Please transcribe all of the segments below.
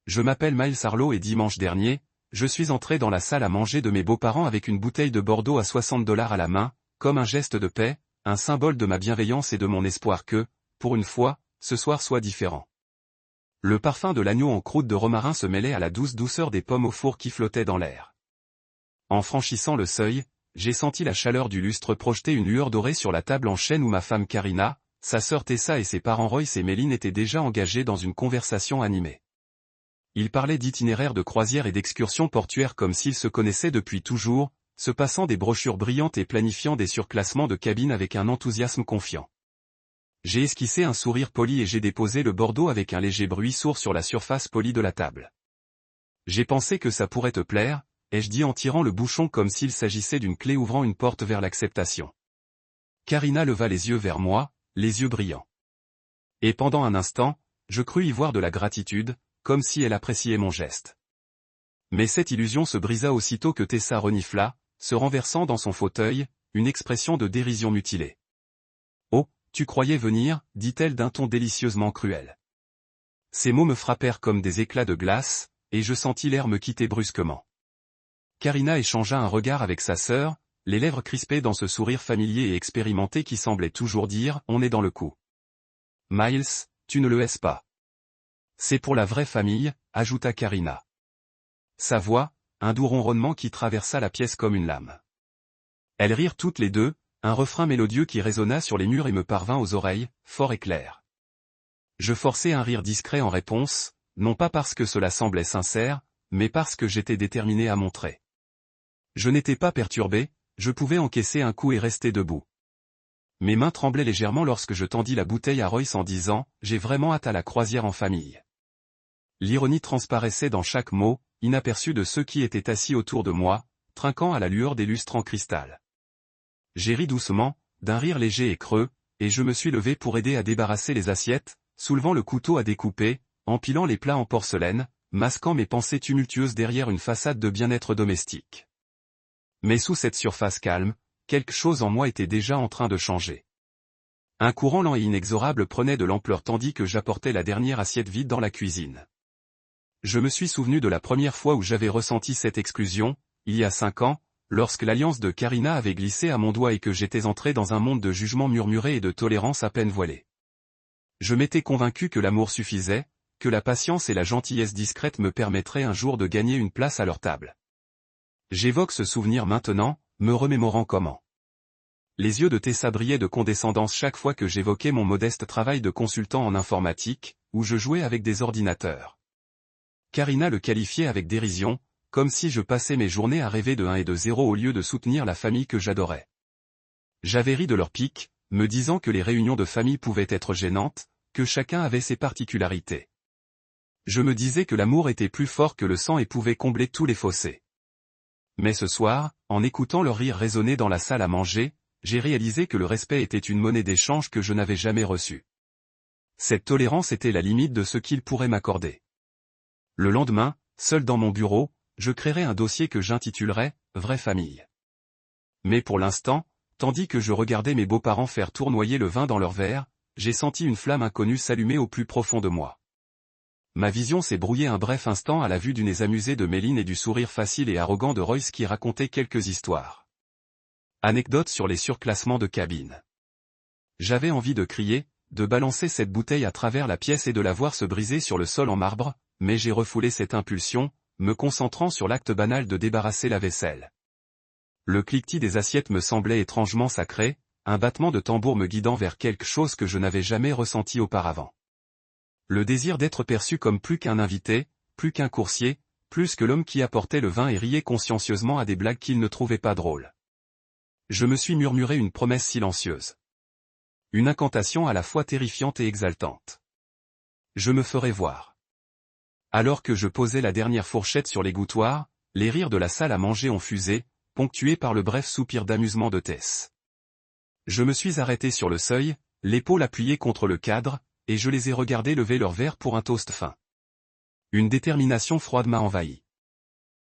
je m'appelle Miles Harlow et dimanche dernier, je suis entré dans la salle à manger de mes beaux-parents avec une bouteille de Bordeaux à $60 à la main, comme un geste de paix, un symbole de ma bienveillance et de mon espoir que, pour une fois, ce soir soit différent. Le parfum de l'agneau en croûte de romarin se mêlait à la douce douceur des pommes au four qui flottaient dans l'air. En franchissant le seuil, j'ai senti la chaleur du lustre projeter une lueur dorée sur la table en chêne où ma femme Karina, sa sœur Tessa et ses parents Royce et Méline étaient déjà engagés dans une conversation animée. Ils parlaient d'itinéraires de croisière et d'excursions portuaires comme s'ils se connaissaient depuis toujours, se passant des brochures brillantes et planifiant des surclassements de cabines avec un enthousiasme confiant. J'ai esquissé un sourire poli et j'ai déposé le Bordeaux avec un léger bruit sourd sur la surface polie de la table. J'ai pensé que ça pourrait te plaire, ai-je dit en tirant le bouchon comme s'il s'agissait d'une clé ouvrant une porte vers l'acceptation. Karina leva les yeux vers moi, les yeux brillants. Et pendant un instant, je crus y voir de la gratitude, comme si elle appréciait mon geste. Mais cette illusion se brisa aussitôt que Tessa renifla, se renversant dans son fauteuil, une expression de dérision mutilée. « Oh, tu croyais venir » dit-elle d'un ton délicieusement cruel. Ces mots me frappèrent comme des éclats de glace, et je sentis l'air me quitter brusquement. Karina échangea un regard avec sa sœur, les lèvres crispées dans ce sourire familier et expérimenté qui semblait toujours dire « on est dans le coup ». « Miles, tu ne le hais pas. C'est pour la vraie famille », ajouta Karina. Sa voix, un doux ronronnement qui traversa la pièce comme une lame. Elles rirent toutes les deux, un refrain mélodieux qui résonna sur les murs et me parvint aux oreilles, fort et clair. Je forçai un rire discret en réponse, non pas parce que cela semblait sincère, mais parce que j'étais déterminé à montrer. Je n'étais pas perturbé, je pouvais encaisser un coup et rester debout. Mes mains tremblaient légèrement lorsque je tendis la bouteille à Royce en disant « J'ai vraiment hâte à la croisière en famille ». L'ironie transparaissait dans chaque mot, inaperçue de ceux qui étaient assis autour de moi, trinquant à la lueur des lustres en cristal. J'ai ri doucement, d'un rire léger et creux, et je me suis levé pour aider à débarrasser les assiettes, soulevant le couteau à découper, empilant les plats en porcelaine, masquant mes pensées tumultueuses derrière une façade de bien-être domestique. Mais sous cette surface calme, quelque chose en moi était déjà en train de changer. Un courant lent et inexorable prenait de l'ampleur tandis que j'apportais la dernière assiette vide dans la cuisine. Je me suis souvenu de la première fois où j'avais ressenti cette exclusion, il y a 5 ans, lorsque l'alliance de Karina avait glissé à mon doigt et que j'étais entré dans un monde de jugement murmuré et de tolérance à peine voilée. Je m'étais convaincu que l'amour suffisait, que la patience et la gentillesse discrète me permettraient un jour de gagner une place à leur table. J'évoque ce souvenir maintenant, me remémorant comment. Les yeux de Tessa brillaient de condescendance chaque fois que j'évoquais mon modeste travail de consultant en informatique, où je jouais avec des ordinateurs. Karina le qualifiait avec dérision, comme si je passais mes journées à rêver de 1 et de 0 au lieu de soutenir la famille que j'adorais. J'avais ri de leur pique, me disant que les réunions de famille pouvaient être gênantes, que chacun avait ses particularités. Je me disais que l'amour était plus fort que le sang et pouvait combler tous les fossés. Mais ce soir, en écoutant leur rire résonner dans la salle à manger, j'ai réalisé que le respect était une monnaie d'échange que je n'avais jamais reçue. Cette tolérance était la limite de ce qu'ils pourraient m'accorder. Le lendemain, seul dans mon bureau, je créerai un dossier que j'intitulerai « Vraie famille ». Mais pour l'instant, tandis que je regardais mes beaux-parents faire tournoyer le vin dans leur verre, j'ai senti une flamme inconnue s'allumer au plus profond de moi. Ma vision s'est brouillée un bref instant à la vue du nez amusé de Méline et du sourire facile et arrogant de Royce qui racontait quelques histoires. Anecdotes sur les surclassements de cabines. J'avais envie de crier, de balancer cette bouteille à travers la pièce et de la voir se briser sur le sol en marbre, mais j'ai refoulé cette impulsion, me concentrant sur l'acte banal de débarrasser la vaisselle. Le cliquetis des assiettes me semblait étrangement sacré, un battement de tambour me guidant vers quelque chose que je n'avais jamais ressenti auparavant. Le désir d'être perçu comme plus qu'un invité, plus qu'un coursier, plus que l'homme qui apportait le vin et riait consciencieusement à des blagues qu'il ne trouvait pas drôles. Je me suis murmuré une promesse silencieuse. Une incantation à la fois terrifiante et exaltante. Je me ferai voir. Alors que je posais la dernière fourchette sur l'égouttoir, les rires de la salle à manger ont fusé, ponctués par le bref soupir d'amusement de Tess. Je me suis arrêté sur le seuil, l'épaule appuyée contre le cadre, et je les ai regardés lever leur verre pour un toast fin. Une détermination froide m'a envahi.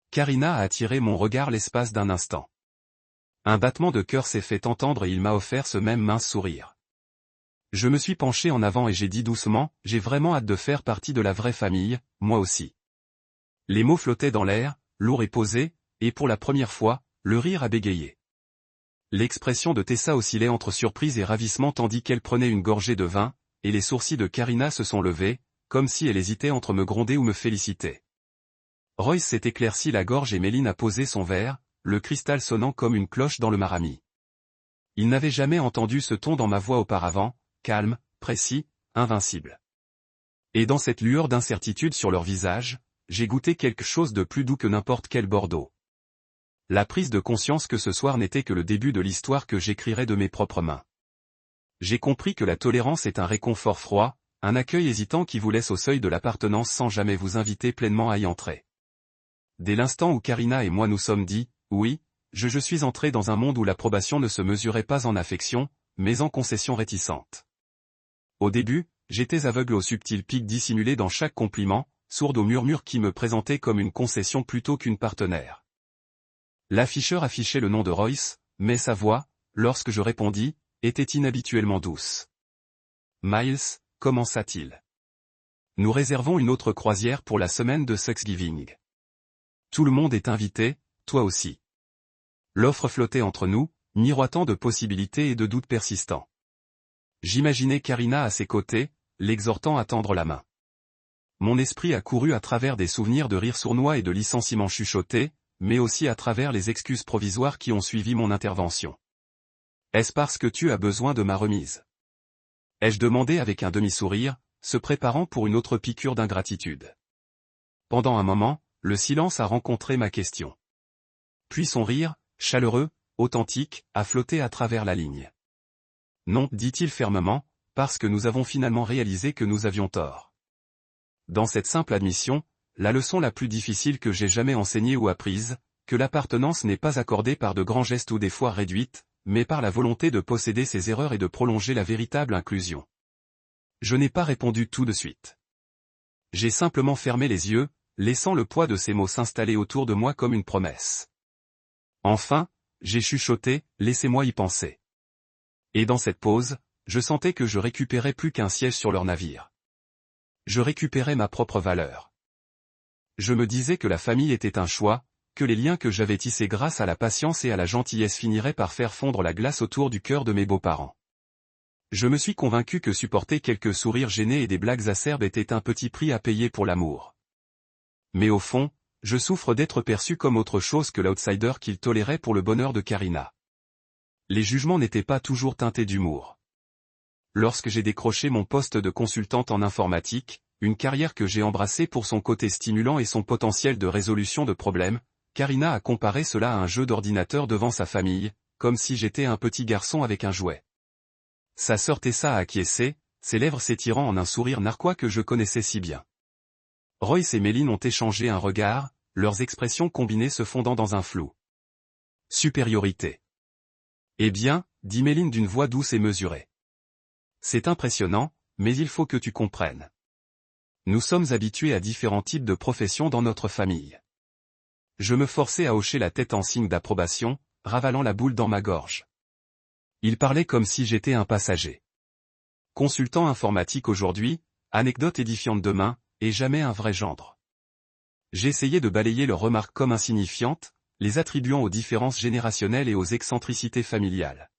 Karina a attiré mon regard l'espace d'un instant. Un battement de cœur s'est fait entendre et il m'a offert ce même mince sourire. Je me suis penché en avant et j'ai dit doucement, j'ai vraiment hâte de faire partie de la vraie famille, moi aussi. Les mots flottaient dans l'air, lourds et posés, et pour la première fois, le rire a bégayé. L'expression de Tessa oscillait entre surprise et ravissement tandis qu'elle prenait une gorgée de vin, et les sourcils de Karina se sont levés, comme si elle hésitait entre me gronder ou me féliciter. Royce s'est éclairci la gorge et Méline a posé son verre, le cristal sonnant comme une cloche dans le marami. Il n'avait jamais entendu ce ton dans ma voix auparavant, calme, précis, invincible. Et dans cette lueur d'incertitude sur leur visage, j'ai goûté quelque chose de plus doux que n'importe quel Bordeaux. La prise de conscience que ce soir n'était que le début de l'histoire que j'écrirais de mes propres mains. J'ai compris que la tolérance est un réconfort froid, un accueil hésitant qui vous laisse au seuil de l'appartenance sans jamais vous inviter pleinement à y entrer. Dès l'instant où Karina et moi nous sommes dit, oui, je suis entré dans un monde où l'approbation ne se mesurait pas en affection, mais en concessions réticentes. Au début, j'étais aveugle aux subtils pics dissimulés dans chaque compliment, sourde aux murmures qui me présentaient comme une concession plutôt qu'une partenaire. L'afficheur affichait le nom de Royce, mais sa voix, lorsque je répondis, était inhabituellement douce. Miles, commença-t-il. Nous réservons une autre croisière pour la semaine de Thanksgiving. Tout le monde est invité, toi aussi. L'offre flottait entre nous, miroitant de possibilités et de doutes persistants. J'imaginais Karina à ses côtés, l'exhortant à tendre la main. Mon esprit a couru à travers des souvenirs de rires sournois et de licenciements chuchotés, mais aussi à travers les excuses provisoires qui ont suivi mon intervention. Est-ce parce que tu as besoin de ma remise? Ai-je demandé avec un demi-sourire, se préparant pour une autre piqûre d'ingratitude. Pendant un moment, le silence a rencontré ma question. Puis son rire, chaleureux, authentique, a flotté à travers la ligne. Non, dit-il fermement, parce que nous avons finalement réalisé que nous avions tort. Dans cette simple admission, la leçon la plus difficile que j'ai jamais enseignée ou apprise, que l'appartenance n'est pas accordée par de grands gestes ou des fois réduites, mais par la volonté de posséder ses erreurs et de prolonger la véritable inclusion. Je n'ai pas répondu tout de suite. J'ai simplement fermé les yeux, laissant le poids de ces mots s'installer autour de moi comme une promesse. Enfin, j'ai chuchoté, laissez-moi y penser. Et dans cette pause, je sentais que je récupérais plus qu'un siège sur leur navire. Je récupérais ma propre valeur. Je me disais que la famille était un choix, que les liens que j'avais tissés grâce à la patience et à la gentillesse finiraient par faire fondre la glace autour du cœur de mes beaux-parents. Je me suis convaincu que supporter quelques sourires gênés et des blagues acerbes était un petit prix à payer pour l'amour. Mais au fond, je souffre d'être perçu comme autre chose que l'outsider qu'il tolérait pour le bonheur de Karina. Les jugements n'étaient pas toujours teintés d'humour. Lorsque j'ai décroché mon poste de consultante en informatique, une carrière que j'ai embrassée pour son côté stimulant et son potentiel de résolution de problèmes, Karina a comparé cela à un jeu d'ordinateur devant sa famille, comme si j'étais un petit garçon avec un jouet. Sa sœur Tessa a acquiescé, ses lèvres s'étirant en un sourire narquois que je connaissais si bien. Royce et Méline ont échangé un regard, leurs expressions combinées se fondant dans un flou. Supériorité. Eh bien, dit Méline d'une voix douce et mesurée. C'est impressionnant, mais il faut que tu comprennes. Nous sommes habitués à différents types de professions dans notre famille. Je me forçais à hocher la tête en signe d'approbation, ravalant la boule dans ma gorge. Il parlait comme si j'étais un passager. Consultant informatique aujourd'hui, anecdote édifiante demain, et jamais un vrai gendre. J'essayais de balayer leurs remarques comme insignifiantes, les attribuant aux différences générationnelles et aux excentricités familiales.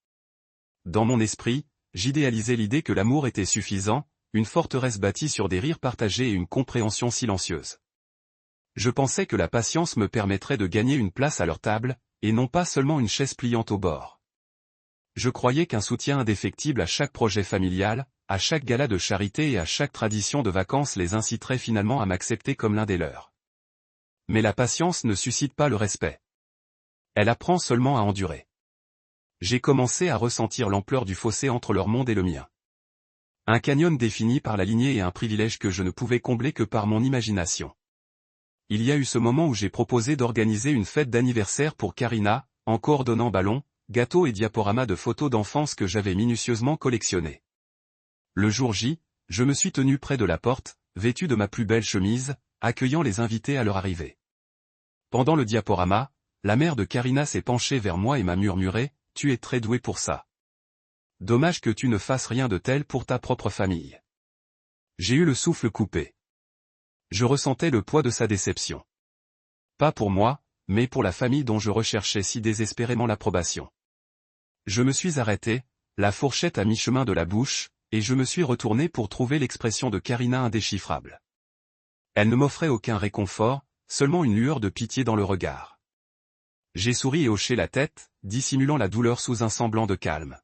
Dans mon esprit, j'idéalisais l'idée que l'amour était suffisant, une forteresse bâtie sur des rires partagés et une compréhension silencieuse. Je pensais que la patience me permettrait de gagner une place à leur table, et non pas seulement une chaise pliante au bord. Je croyais qu'un soutien indéfectible à chaque projet familial, à chaque gala de charité et à chaque tradition de vacances les inciterait finalement à m'accepter comme l'un des leurs. Mais la patience ne suscite pas le respect. Elle apprend seulement à endurer. J'ai commencé à ressentir l'ampleur du fossé entre leur monde et le mien. Un canyon défini par la lignée et un privilège que je ne pouvais combler que par mon imagination. Il y a eu ce moment où j'ai proposé d'organiser une fête d'anniversaire pour Karina, en coordonnant ballons, gâteaux et diaporamas de photos d'enfance que j'avais minutieusement collectionnés. Le jour J, je me suis tenu près de la porte, vêtu de ma plus belle chemise, accueillant les invités à leur arrivée. Pendant le diaporama, la mère de Karina s'est penchée vers moi et m'a murmuré, « Tu es très doué pour ça. Dommage que tu ne fasses rien de tel pour ta propre famille. » J'ai eu le souffle coupé. Je ressentais le poids de sa déception. Pas pour moi, mais pour la famille dont je recherchais si désespérément l'approbation. Je me suis arrêté, la fourchette à mi-chemin de la bouche, et je me suis retourné pour trouver l'expression de Karina indéchiffrable. Elle ne m'offrait aucun réconfort, seulement une lueur de pitié dans le regard. J'ai souri et hoché la tête, dissimulant la douleur sous un semblant de calme.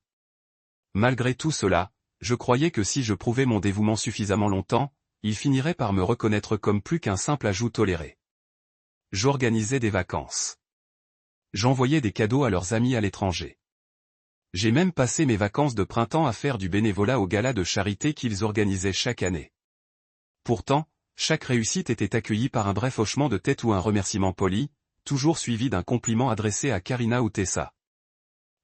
Malgré tout cela, je croyais que si je prouvais mon dévouement suffisamment longtemps, il finirait par me reconnaître comme plus qu'un simple ajout toléré. J'organisais des vacances. J'envoyais des cadeaux à leurs amis à l'étranger. J'ai même passé mes vacances de printemps à faire du bénévolat au gala de charité qu'ils organisaient chaque année. Pourtant, chaque réussite était accueillie par un bref hochement de tête ou un remerciement poli, toujours suivi d'un compliment adressé à Karina ou Tessa.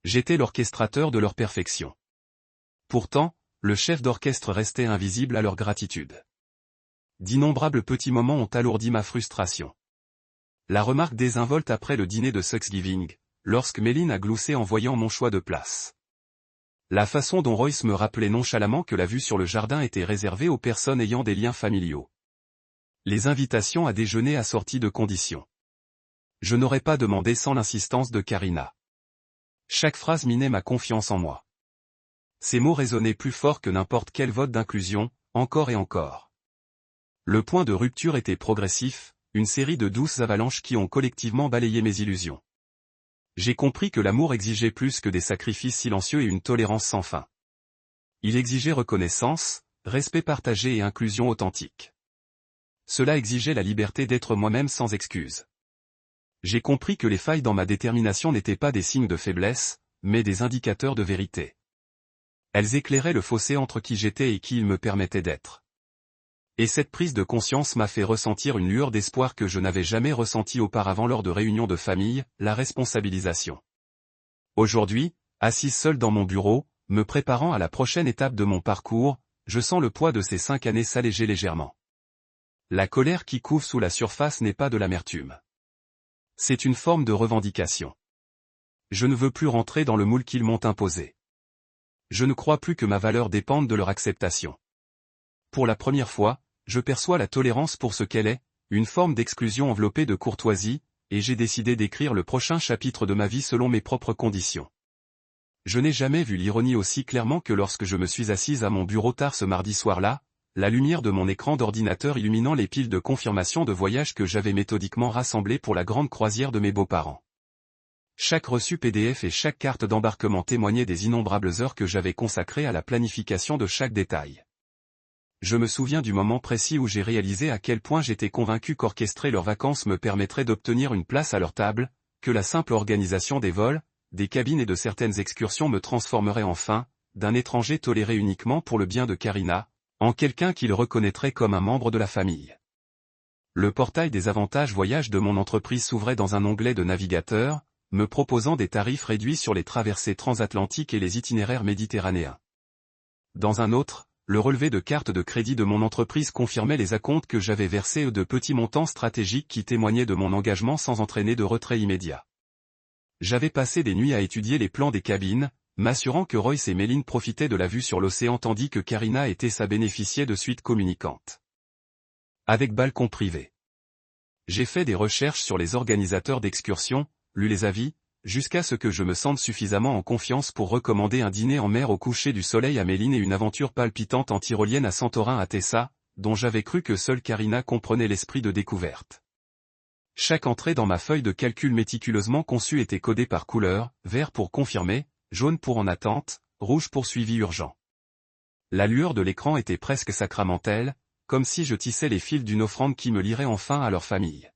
J'étais l'orchestrateur de leur perfection. Pourtant, le chef d'orchestre restait invisible à leur gratitude. D'innombrables petits moments ont alourdi ma frustration. La remarque désinvolte après le dîner de Thanksgiving, lorsque Méline a gloussé en voyant mon choix de place. La façon dont Royce me rappelait nonchalamment que la vue sur le jardin était réservée aux personnes ayant des liens familiaux. Les invitations à déjeuner assorties de conditions. Je n'aurais pas demandé sans l'insistance de Karina. Chaque phrase minait ma confiance en moi. Ces mots résonnaient plus fort que n'importe quel vote d'inclusion, encore et encore. Le point de rupture était progressif, une série de douces avalanches qui ont collectivement balayé mes illusions. J'ai compris que l'amour exigeait plus que des sacrifices silencieux et une tolérance sans fin. Il exigeait reconnaissance, respect partagé et inclusion authentique. Cela exigeait la liberté d'être moi-même sans excuse. J'ai compris que les failles dans ma détermination n'étaient pas des signes de faiblesse, mais des indicateurs de vérité. Elles éclairaient le fossé entre qui j'étais et qui il me permettait d'être. Et cette prise de conscience m'a fait ressentir une lueur d'espoir que je n'avais jamais ressentie auparavant lors de réunions de famille, la responsabilisation. Aujourd'hui, assise seule dans mon bureau, me préparant à la prochaine étape de mon parcours, je sens le poids de ces 5 années s'alléger légèrement. La colère qui couve sous la surface n'est pas de l'amertume. C'est une forme de revendication. Je ne veux plus rentrer dans le moule qu'ils m'ont imposé. Je ne crois plus que ma valeur dépende de leur acceptation. Pour la première fois, je perçois la tolérance pour ce qu'elle est, une forme d'exclusion enveloppée de courtoisie, et j'ai décidé d'écrire le prochain chapitre de ma vie selon mes propres conditions. Je n'ai jamais vu l'ironie aussi clairement que lorsque je me suis assise à mon bureau tard ce mardi soir-là, la lumière de mon écran d'ordinateur illuminant les piles de confirmation de voyage que j'avais méthodiquement rassemblées pour la grande croisière de mes beaux-parents. Chaque reçu PDF et chaque carte d'embarquement témoignaient des innombrables heures que j'avais consacrées à la planification de chaque détail. Je me souviens du moment précis où j'ai réalisé à quel point j'étais convaincu qu'orchestrer leurs vacances me permettrait d'obtenir une place à leur table, que la simple organisation des vols, des cabines et de certaines excursions me transformerait enfin, d'un étranger toléré uniquement pour le bien de Karina, en quelqu'un qu'il reconnaîtrait comme un membre de la famille. Le portail des avantages voyages de mon entreprise s'ouvrait dans un onglet de navigateur, me proposant des tarifs réduits sur les traversées transatlantiques et les itinéraires méditerranéens. Dans un autre, le relevé de carte de crédit de mon entreprise confirmait les acomptes que j'avais versés de petits montants stratégiques qui témoignaient de mon engagement sans entraîner de retrait immédiat. J'avais passé des nuits à étudier les plans des cabines, m'assurant que Royce et Méline profitaient de la vue sur l'océan tandis que Karina et Tessa bénéficiaient de suites communicantes. Avec balcon privé. J'ai fait des recherches sur les organisateurs d'excursions, lu les avis, jusqu'à ce que je me sente suffisamment en confiance pour recommander un dîner en mer au coucher du soleil à Méline et une aventure palpitante en tyrolienne à Santorin à Tessa, dont j'avais cru que seule Karina comprenait l'esprit de découverte. Chaque entrée dans ma feuille de calcul méticuleusement conçue était codée par couleur, vert pour confirmer, jaune pour en attente, rouge pour suivi urgent. La lueur de l'écran était presque sacramentelle, comme si je tissais les fils d'une offrande qui me lierait enfin à leur famille.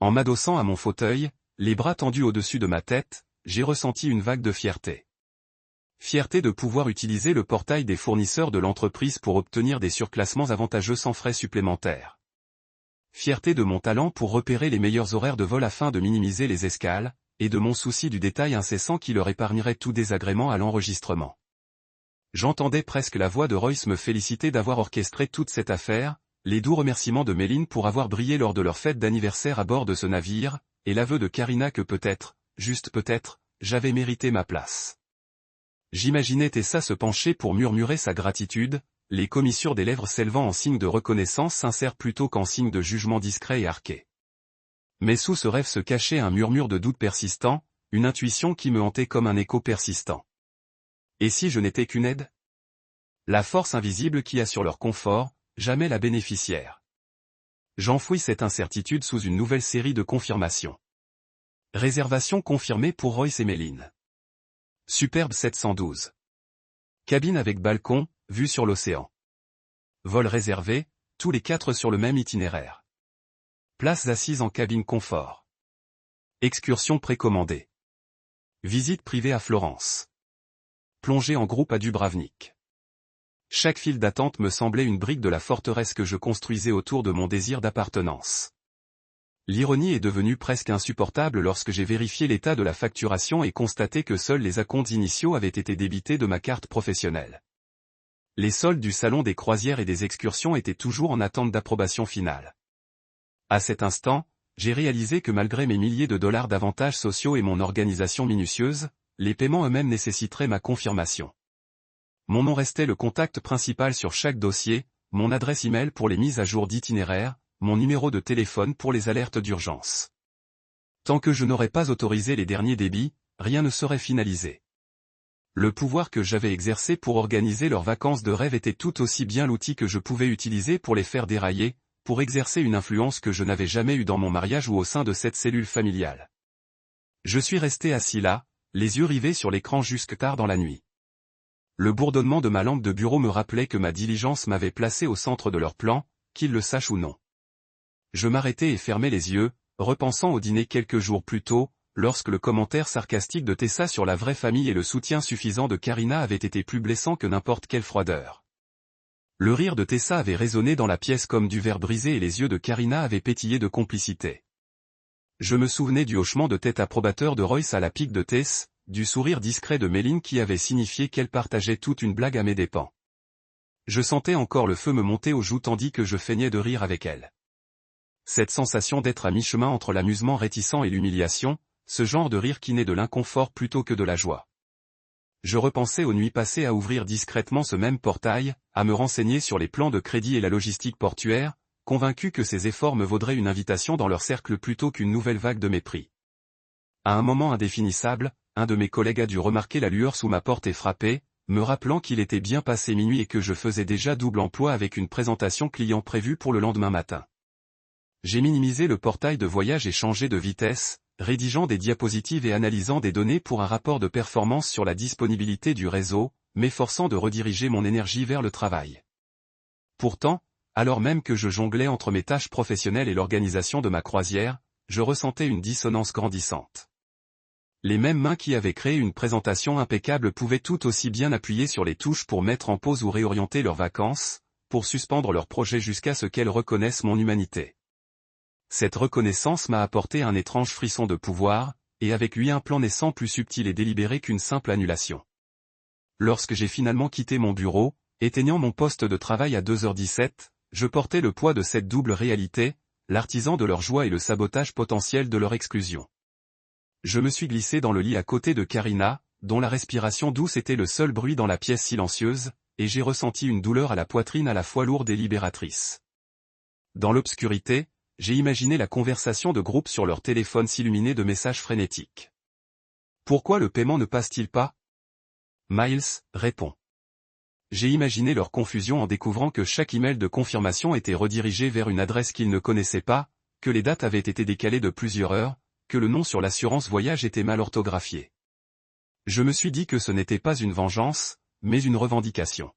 En m'adossant à mon fauteuil, les bras tendus au-dessus de ma tête, j'ai ressenti une vague de fierté. Fierté de pouvoir utiliser le portail des fournisseurs de l'entreprise pour obtenir des surclassements avantageux sans frais supplémentaires. Fierté de mon talent pour repérer les meilleurs horaires de vol afin de minimiser les escales, et de mon souci du détail incessant qui leur épargnerait tout désagrément à l'enregistrement. J'entendais presque la voix de Royce me féliciter d'avoir orchestré toute cette affaire, les doux remerciements de Méline pour avoir brillé lors de leur fête d'anniversaire à bord de ce navire, et l'aveu de Karina que peut-être, juste peut-être, j'avais mérité ma place. J'imaginais Tessa se pencher pour murmurer sa gratitude, les commissures des lèvres s'élevant en signe de reconnaissance sincère plutôt qu'en signe de jugement discret et arqué. Mais sous ce rêve se cachait un murmure de doute persistant, une intuition qui me hantait comme un écho persistant. Et si je n'étais qu'une aide? La force invisible qui assure leur confort, jamais la bénéficiaire. J'enfouis cette incertitude sous une nouvelle série de confirmations. Réservation confirmée pour Royce et Méline. Superbe 712. Cabine avec balcon, vue sur l'océan. Vol réservé, tous les 4 sur le même itinéraire. Places assises en cabine confort. Excursion précommandée. Visite privée à Florence. Plongée en groupe à Dubravnik. Chaque file d'attente me semblait une brique de la forteresse que je construisais autour de mon désir d'appartenance. L'ironie est devenue presque insupportable lorsque j'ai vérifié l'état de la facturation et constaté que seuls les acomptes initiaux avaient été débités de ma carte professionnelle. Les soldes du salon des croisières et des excursions étaient toujours en attente d'approbation finale. À cet instant, j'ai réalisé que malgré mes milliers de dollars d'avantages sociaux et mon organisation minutieuse, les paiements eux-mêmes nécessiteraient ma confirmation. Mon nom restait le contact principal sur chaque dossier, mon adresse email pour les mises à jour d'itinéraire, mon numéro de téléphone pour les alertes d'urgence. Tant que je n'aurais pas autorisé les derniers débits, rien ne serait finalisé. Le pouvoir que j'avais exercé pour organiser leurs vacances de rêve était tout aussi bien l'outil que je pouvais utiliser pour les faire dérailler, pour exercer une influence que je n'avais jamais eue dans mon mariage ou au sein de cette cellule familiale. Je suis resté assis là, les yeux rivés sur l'écran jusque tard dans la nuit. Le bourdonnement de ma lampe de bureau me rappelait que ma diligence m'avait placé au centre de leur plan, qu'ils le sachent ou non. Je m'arrêtai et fermai les yeux, repensant au dîner quelques jours plus tôt, lorsque le commentaire sarcastique de Tessa sur la vraie famille et le soutien suffisant de Karina avaient été plus blessants que n'importe quelle froideur. Le rire de Tessa avait résonné dans la pièce comme du verre brisé et les yeux de Karina avaient pétillé de complicité. Je me souvenais du hochement de tête approbateur de Royce à la pique de Tess, du sourire discret de Méline qui avait signifié qu'elle partageait toute une blague à mes dépens. Je sentais encore le feu me monter aux joues tandis que je feignais de rire avec elle. Cette sensation d'être à mi-chemin entre l'amusement réticent et l'humiliation, ce genre de rire qui naît de l'inconfort plutôt que de la joie. Je repensais aux nuits passées à ouvrir discrètement ce même portail, à me renseigner sur les plans de crédit et la logistique portuaire, convaincu que ces efforts me vaudraient une invitation dans leur cercle plutôt qu'une nouvelle vague de mépris. À un moment indéfinissable, un de mes collègues a dû remarquer la lueur sous ma porte et frapper, me rappelant qu'il était bien passé minuit et que je faisais déjà double emploi avec une présentation client prévue pour le lendemain matin. J'ai minimisé le portail de voyage et changé de vitesse, rédigeant des diapositives et analysant des données pour un rapport de performance sur la disponibilité du réseau, m'efforçant de rediriger mon énergie vers le travail. Pourtant, alors même que je jonglais entre mes tâches professionnelles et l'organisation de ma croisière, je ressentais une dissonance grandissante. Les mêmes mains qui avaient créé une présentation impeccable pouvaient tout aussi bien appuyer sur les touches pour mettre en pause ou réorienter leurs vacances, pour suspendre leurs projets jusqu'à ce qu'elles reconnaissent mon humanité. Cette reconnaissance m'a apporté un étrange frisson de pouvoir, et avec lui un plan naissant plus subtil et délibéré qu'une simple annulation. Lorsque j'ai finalement quitté mon bureau, éteignant mon poste de travail à 2h17, je portais le poids de cette double réalité, l'artisan de leur joie et le sabotage potentiel de leur exclusion. Je me suis glissé dans le lit à côté de Karina, dont la respiration douce était le seul bruit dans la pièce silencieuse, et j'ai ressenti une douleur à la poitrine à la fois lourde et libératrice. Dans l'obscurité, j'ai imaginé la conversation de groupe sur leur téléphone s'illuminer de messages frénétiques. Pourquoi le paiement ne passe-t-il pas? Miles, répond. J'ai imaginé leur confusion en découvrant que chaque email de confirmation était redirigé vers une adresse qu'ils ne connaissaient pas, que les dates avaient été décalées de plusieurs heures, que le nom sur l'assurance voyage était mal orthographié. Je me suis dit que ce n'était pas une vengeance, mais une revendication.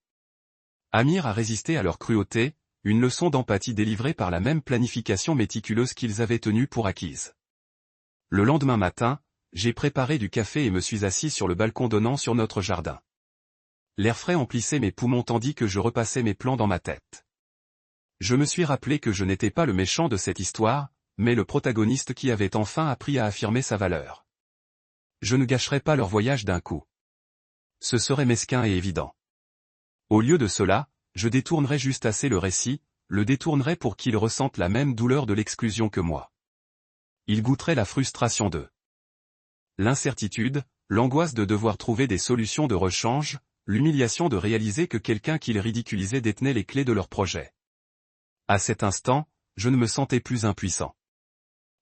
Amir a résisté à leur cruauté, une leçon d'empathie délivrée par la même planification méticuleuse qu'ils avaient tenue pour acquise. Le lendemain matin, j'ai préparé du café et me suis assis sur le balcon donnant sur notre jardin. L'air frais emplissait mes poumons tandis que je repassais mes plans dans ma tête. Je me suis rappelé que je n'étais pas le méchant de cette histoire, mais le protagoniste qui avait enfin appris à affirmer sa valeur. Je ne gâcherais pas leur voyage d'un coup. Ce serait mesquin et évident. Au lieu de cela, je détournerais juste assez le récit, le détournerais pour qu'ils ressentent la même douleur de l'exclusion que moi. Ils goûteraient la frustration d'eux. L'incertitude, l'angoisse de devoir trouver des solutions de rechange, l'humiliation de réaliser que quelqu'un qu'ils ridiculisaient détenait les clés de leur projet. À cet instant, je ne me sentais plus impuissant.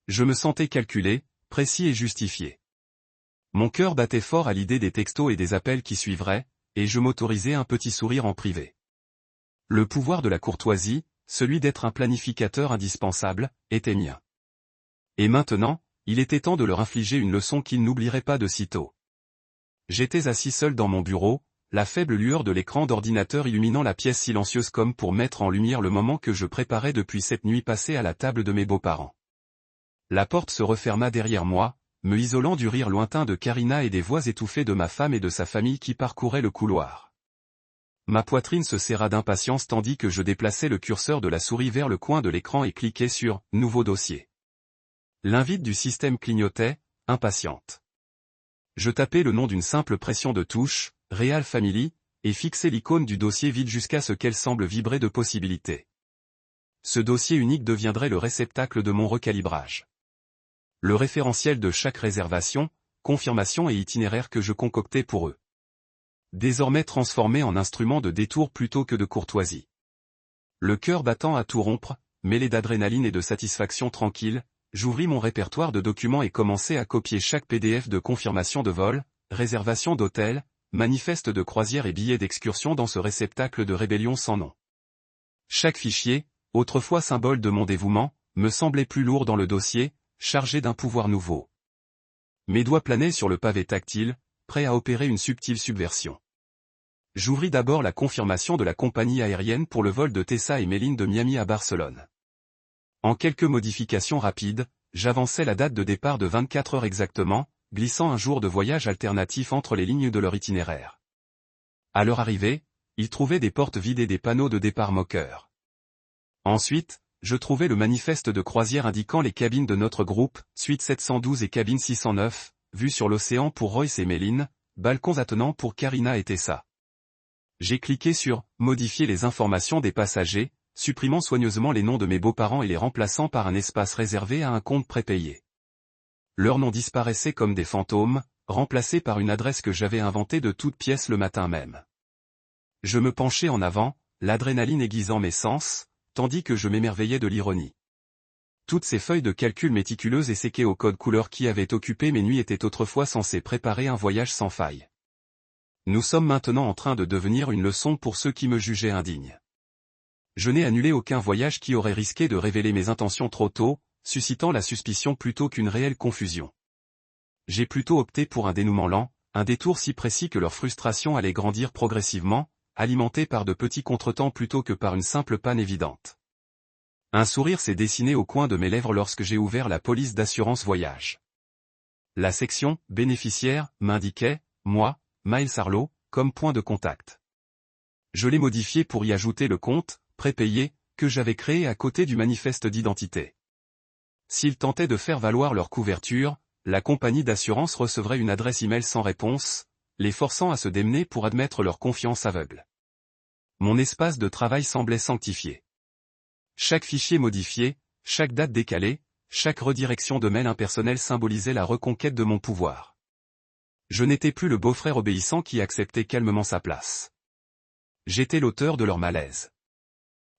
Je me sentais calculé, précis et justifié. Mon cœur battait fort à l'idée des textos et des appels qui suivraient, et je m'autorisais un petit sourire en privé. Le pouvoir de la courtoisie, celui d'être un planificateur indispensable, était mien. Et maintenant, il était temps de leur infliger une leçon qu'ils n'oublieraient pas de sitôt. J'étais assis seul dans mon bureau, la faible lueur de l'écran d'ordinateur illuminant la pièce silencieuse comme pour mettre en lumière le moment que je préparais depuis cette nuit passée à la table de mes beaux-parents. La porte se referma derrière moi, me isolant du rire lointain de Karina et des voix étouffées de ma femme et de sa famille qui parcouraient le couloir. Ma poitrine se serra d'impatience tandis que je déplaçais le curseur de la souris vers le coin de l'écran et cliquais sur « Nouveau dossier ». L'invite du système clignotait, impatiente. Je tapais le nom d'une simple pression de touche, Real Family, et fixais l'icône du dossier vide jusqu'à ce qu'elle semble vibrer de possibilités. Ce dossier unique deviendrait le réceptacle de mon recalibrage. Le référentiel de chaque réservation, confirmation et itinéraire que je concoctais pour eux. Désormais transformé en instrument de détour plutôt que de courtoisie. Le cœur battant à tout rompre, mêlé d'adrénaline et de satisfaction tranquille, j'ouvris mon répertoire de documents et commençai à copier chaque PDF de confirmation de vol, réservation d'hôtel, manifeste de croisière et billets d'excursion dans ce réceptacle de rébellion sans nom. Chaque fichier, autrefois symbole de mon dévouement, me semblait plus lourd dans le dossier, chargé d'un pouvoir nouveau. Mes doigts planaient sur le pavé tactile, prêts à opérer une subtile subversion. J'ouvris d'abord la confirmation de la compagnie aérienne pour le vol de Tessa et Méline de Miami à Barcelone. En quelques modifications rapides, j'avançai la date de départ de 24 heures exactement, glissant un jour de voyage alternatif entre les lignes de leur itinéraire. À leur arrivée, ils trouvaient des portes vides et des panneaux de départ moqueurs. Ensuite, je trouvai le manifeste de croisière indiquant les cabines de notre groupe, suite 712 et cabine 609, vue sur l'océan pour Royce et Méline, balcons attenants pour Karina et Tessa. J'ai cliqué sur « Modifier les informations des passagers », supprimant soigneusement les noms de mes beaux-parents et les remplaçant par un espace réservé à un compte prépayé. Leurs noms disparaissaient comme des fantômes, remplacés par une adresse que j'avais inventée de toutes pièces le matin même. Je me penchai en avant, l'adrénaline aiguisant mes sens, tandis que je m'émerveillais de l'ironie. Toutes ces feuilles de calcul méticuleuses et séquées au code couleur qui avaient occupé mes nuits étaient autrefois censées préparer un voyage sans faille. Nous sommes maintenant en train de devenir une leçon pour ceux qui me jugeaient indigne. Je n'ai annulé aucun voyage qui aurait risqué de révéler mes intentions trop tôt, suscitant la suspicion plutôt qu'une réelle confusion. J'ai plutôt opté pour un dénouement lent, un détour si précis que leur frustration allait grandir progressivement, alimentée par de petits contretemps plutôt que par une simple panne évidente. Un sourire s'est dessiné au coin de mes lèvres lorsque j'ai ouvert la police d'assurance voyage. La section « Bénéficiaire » m'indiquait, moi, Miles Arlo, comme point de contact. Je l'ai modifié pour y ajouter le compte, prépayé, que j'avais créé à côté du manifeste d'identité. S'ils tentaient de faire valoir leur couverture, la compagnie d'assurance recevrait une adresse email sans réponse, les forçant à se démener pour admettre leur confiance aveugle. Mon espace de travail semblait sanctifié. Chaque fichier modifié, chaque date décalée, chaque redirection de mail impersonnel symbolisait la reconquête de mon pouvoir. Je n'étais plus le beau-frère obéissant qui acceptait calmement sa place. J'étais l'auteur de leur malaise.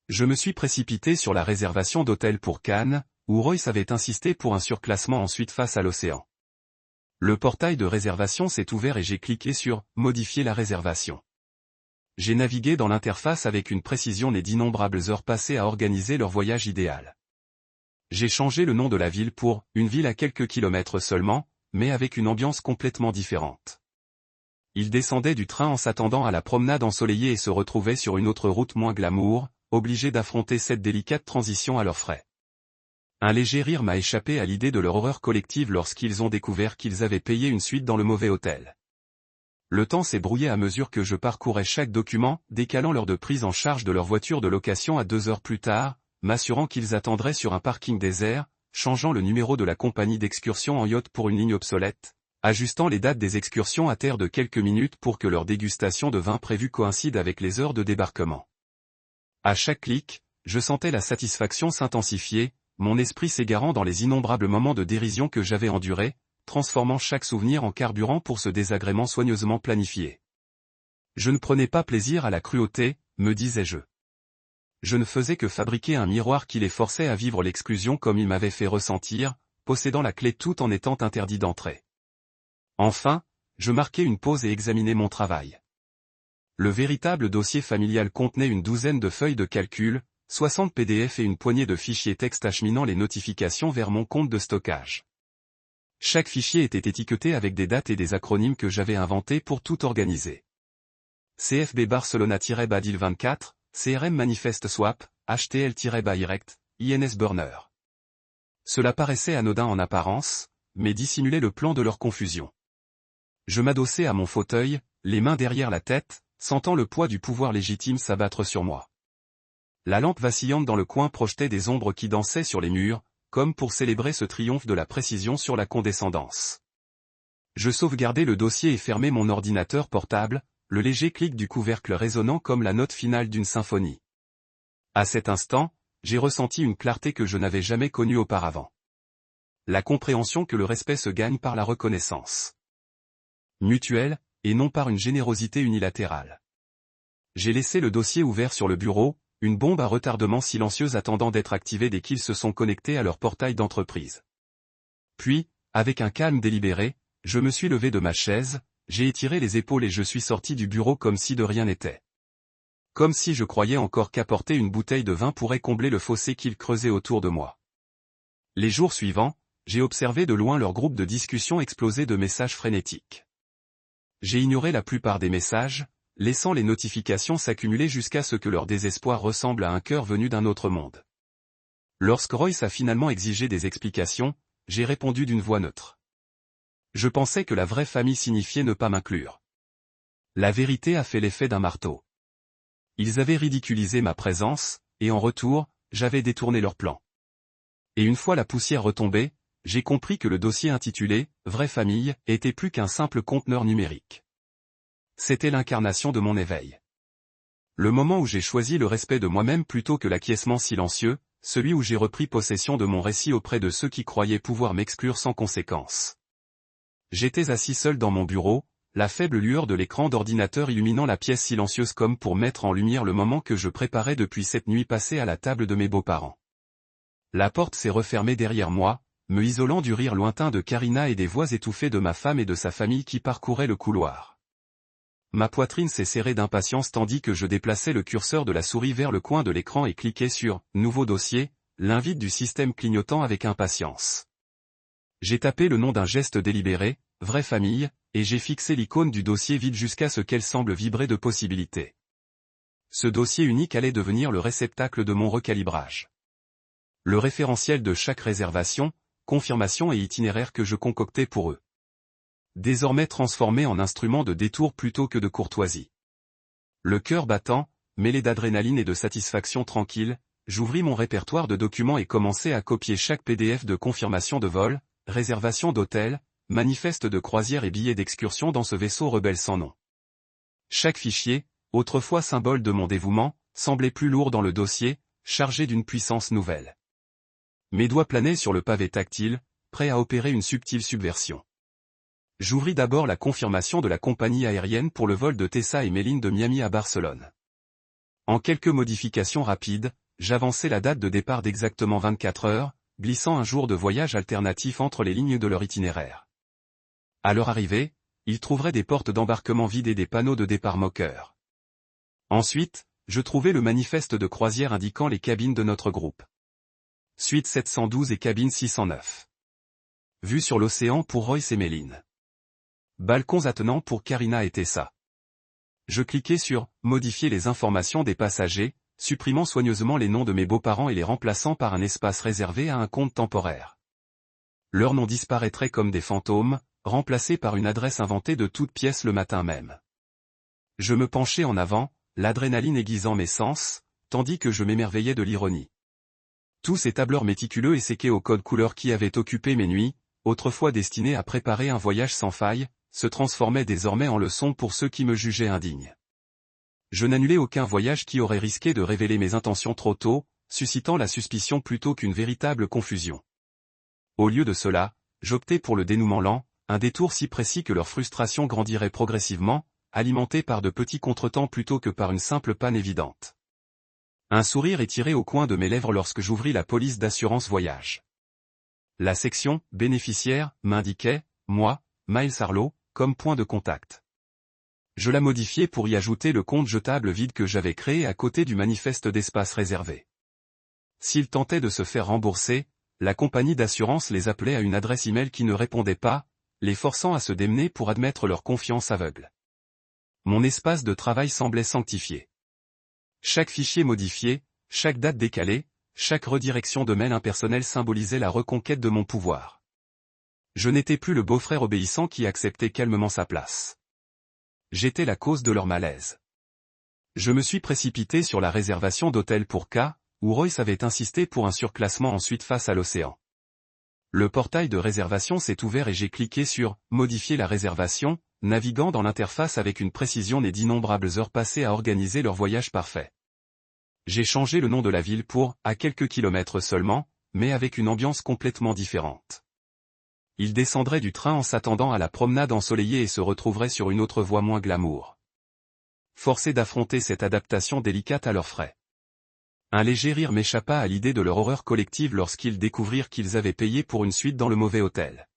Je me suis précipité sur la réservation d'hôtel pour Cannes, où Royce avait insisté pour un surclassement ensuite face à l'océan. Le portail de réservation s'est ouvert et j'ai cliqué sur « Modifier la réservation ». J'ai navigué dans l'interface avec une précision née d'innombrables heures passées à organiser leur voyage idéal. J'ai changé le nom de la ville pour « Une ville à quelques kilomètres seulement », mais avec une ambiance complètement différente. Ils descendaient du train en s'attendant à la promenade ensoleillée et se retrouvaient sur une autre route moins glamour, obligés d'affronter cette délicate transition à leurs frais. Un léger rire m'a échappé à l'idée de leur horreur collective lorsqu'ils ont découvert qu'ils avaient payé une suite dans le mauvais hôtel. Le temps s'est brouillé à mesure que je parcourais chaque document, décalant l'heure de prise en charge de leur voiture de location à 2 heures plus tard, m'assurant qu'ils attendraient sur un parking désert, changeant le numéro de la compagnie d'excursion en yacht pour une ligne obsolète, ajustant les dates des excursions à terre de quelques minutes pour que leur dégustation de vin prévue coïncide avec les heures de débarquement. À chaque clic, je sentais la satisfaction s'intensifier, mon esprit s'égarant dans les innombrables moments de dérision que j'avais endurés, transformant chaque souvenir en carburant pour ce désagrément soigneusement planifié. Je ne prenais pas plaisir à la cruauté, me disais-je. Je ne faisais que fabriquer un miroir qui les forçait à vivre l'exclusion comme ils m'avaient fait ressentir, possédant la clé tout en étant interdit d'entrée. Enfin, je marquai une pause et examinai mon travail. Le véritable dossier familial contenait une douzaine de feuilles de calcul, 60 PDF et une poignée de fichiers texte acheminant les notifications vers mon compte de stockage. Chaque fichier était étiqueté avec des dates et des acronymes que j'avais inventés pour tout organiser. CFB Barcelona-Badil 24, CRM Manifest Swap, HTL-Direct, INS Burner. Cela paraissait anodin en apparence, mais dissimulait le plan de leur confusion. Je m'adossai à mon fauteuil, les mains derrière la tête, sentant le poids du pouvoir légitime s'abattre sur moi. La lampe vacillante dans le coin projetait des ombres qui dansaient sur les murs, comme pour célébrer ce triomphe de la précision sur la condescendance. Je sauvegardai le dossier et fermai mon ordinateur portable, le léger clic du couvercle résonnant comme la note finale d'une symphonie. À cet instant, j'ai ressenti une clarté que je n'avais jamais connue auparavant. La compréhension que le respect se gagne par la reconnaissance mutuelle, et non par une générosité unilatérale. J'ai laissé le dossier ouvert sur le bureau, une bombe à retardement silencieuse attendant d'être activée dès qu'ils se sont connectés à leur portail d'entreprise. Puis, avec un calme délibéré, je me suis levé de ma chaise, j'ai étiré les épaules et je suis sorti du bureau comme si de rien n'était. Comme si je croyais encore qu'apporter une bouteille de vin pourrait combler le fossé qu'ils creusaient autour de moi. Les jours suivants, j'ai observé de loin leur groupe de discussion exploser de messages frénétiques. J'ai ignoré la plupart des messages, laissant les notifications s'accumuler jusqu'à ce que leur désespoir ressemble à un cœur venu d'un autre monde. Lorsque Royce a finalement exigé des explications, j'ai répondu d'une voix neutre. Je pensais que la vraie famille signifiait ne pas m'inclure. La vérité a fait l'effet d'un marteau. Ils avaient ridiculisé ma présence, et en retour, j'avais détourné leur plan. Et une fois la poussière retombée, j'ai compris que le dossier intitulé « Vraie famille » était plus qu'un simple conteneur numérique. C'était l'incarnation de mon éveil. Le moment où j'ai choisi le respect de moi-même plutôt que l'acquiescement silencieux, celui où j'ai repris possession de mon récit auprès de ceux qui croyaient pouvoir m'exclure sans conséquence. J'étais assis seul dans mon bureau, la faible lueur de l'écran d'ordinateur illuminant la pièce silencieuse comme pour mettre en lumière le moment que je préparais depuis cette nuit passée à la table de mes beaux-parents. La porte s'est refermée derrière moi, me isolant du rire lointain de Karina et des voix étouffées de ma femme et de sa famille qui parcouraient le couloir. Ma poitrine s'est serrée d'impatience tandis que je déplaçais le curseur de la souris vers le coin de l'écran et cliquais sur « Nouveau dossier », l'invite du système clignotant avec impatience. J'ai tapé le nom d'un geste délibéré, « Vraie famille », et j'ai fixé l'icône du dossier vide jusqu'à ce qu'elle semble vibrer de possibilités. Ce dossier unique allait devenir le réceptacle de mon recalibrage. Le référentiel de chaque réservation, confirmation et itinéraire que je concoctais pour eux. Désormais transformé en instrument de détour plutôt que de courtoisie. Le cœur battant, mêlé d'adrénaline et de satisfaction tranquille, j'ouvris mon répertoire de documents et commençai à copier chaque PDF de confirmation de vol, réservation d'hôtel, manifeste de croisière et billets d'excursion dans ce vaisseau rebelle sans nom. Chaque fichier, autrefois symbole de mon dévouement, semblait plus lourd dans le dossier, chargé d'une puissance nouvelle. Mes doigts planaient sur le pavé tactile, prêts à opérer une subtile subversion. J'ouvris d'abord la confirmation de la compagnie aérienne pour le vol de Tessa et Méline de Miami à Barcelone. En quelques modifications rapides, j'avançai la date de départ d'exactement 24 heures, glissant un jour de voyage alternatif entre les lignes de leur itinéraire. À leur arrivée, ils trouveraient des portes d'embarquement vides et des panneaux de départ moqueurs. Ensuite, je trouvai le manifeste de croisière indiquant les cabines de notre groupe. Suite 712 et cabine 609. Vue sur l'océan pour Royce et Méline. Balcons attenants pour Karina et Tessa. Je cliquai sur « Modifier les informations des passagers », supprimant soigneusement les noms de mes beaux-parents et les remplaçant par un espace réservé à un compte temporaire. Leurs noms disparaîtraient comme des fantômes, remplacés par une adresse inventée de toutes pièces le matin même. Je me penchai en avant, l'adrénaline aiguisant mes sens, tandis que je m'émerveillais de l'ironie. Tous ces tableurs méticuleux et séqués au code couleur qui avaient occupé mes nuits, autrefois destinés à préparer un voyage sans faille, se transformaient désormais en leçons pour ceux qui me jugeaient indigne. Je n'annulai aucun voyage qui aurait risqué de révéler mes intentions trop tôt, suscitant la suspicion plutôt qu'une véritable confusion. Au lieu de cela, j'optai pour le dénouement lent, un détour si précis que leur frustration grandirait progressivement, alimentée par de petits contretemps plutôt que par une simple panne évidente. Un sourire étiré au coin de mes lèvres lorsque j'ouvris la police d'assurance voyage. La section « Bénéficiaires » m'indiquait, moi, Miles Harlow, comme point de contact. Je la modifiais pour y ajouter le compte jetable vide que j'avais créé à côté du manifeste d'espace réservé. S'ils tentaient de se faire rembourser, la compagnie d'assurance les appelait à une adresse email qui ne répondait pas, les forçant à se démener pour admettre leur confiance aveugle. Mon espace de travail semblait sanctifié. Chaque fichier modifié, chaque date décalée, chaque redirection de mail impersonnel symbolisait la reconquête de mon pouvoir. Je n'étais plus le beau-frère obéissant qui acceptait calmement sa place. J'étais la cause de leur malaise. Je me suis précipité sur la réservation d'hôtel pour K, où Royce avait insisté pour un surclassement ensuite face à l'océan. Le portail de réservation s'est ouvert et j'ai cliqué sur « Modifier la réservation », naviguant dans l'interface avec une précision née d'innombrables heures passées à organiser leur voyage parfait. J'ai changé le nom de la ville pour « à quelques kilomètres seulement », mais avec une ambiance complètement différente. Ils descendraient du train en s'attendant à la promenade ensoleillée et se retrouveraient sur une autre voie moins glamour. Forcé d'affronter cette adaptation délicate à leurs frais. Un léger rire m'échappa à l'idée de leur horreur collective lorsqu'ils découvrirent qu'ils avaient payé pour une suite dans le mauvais hôtel.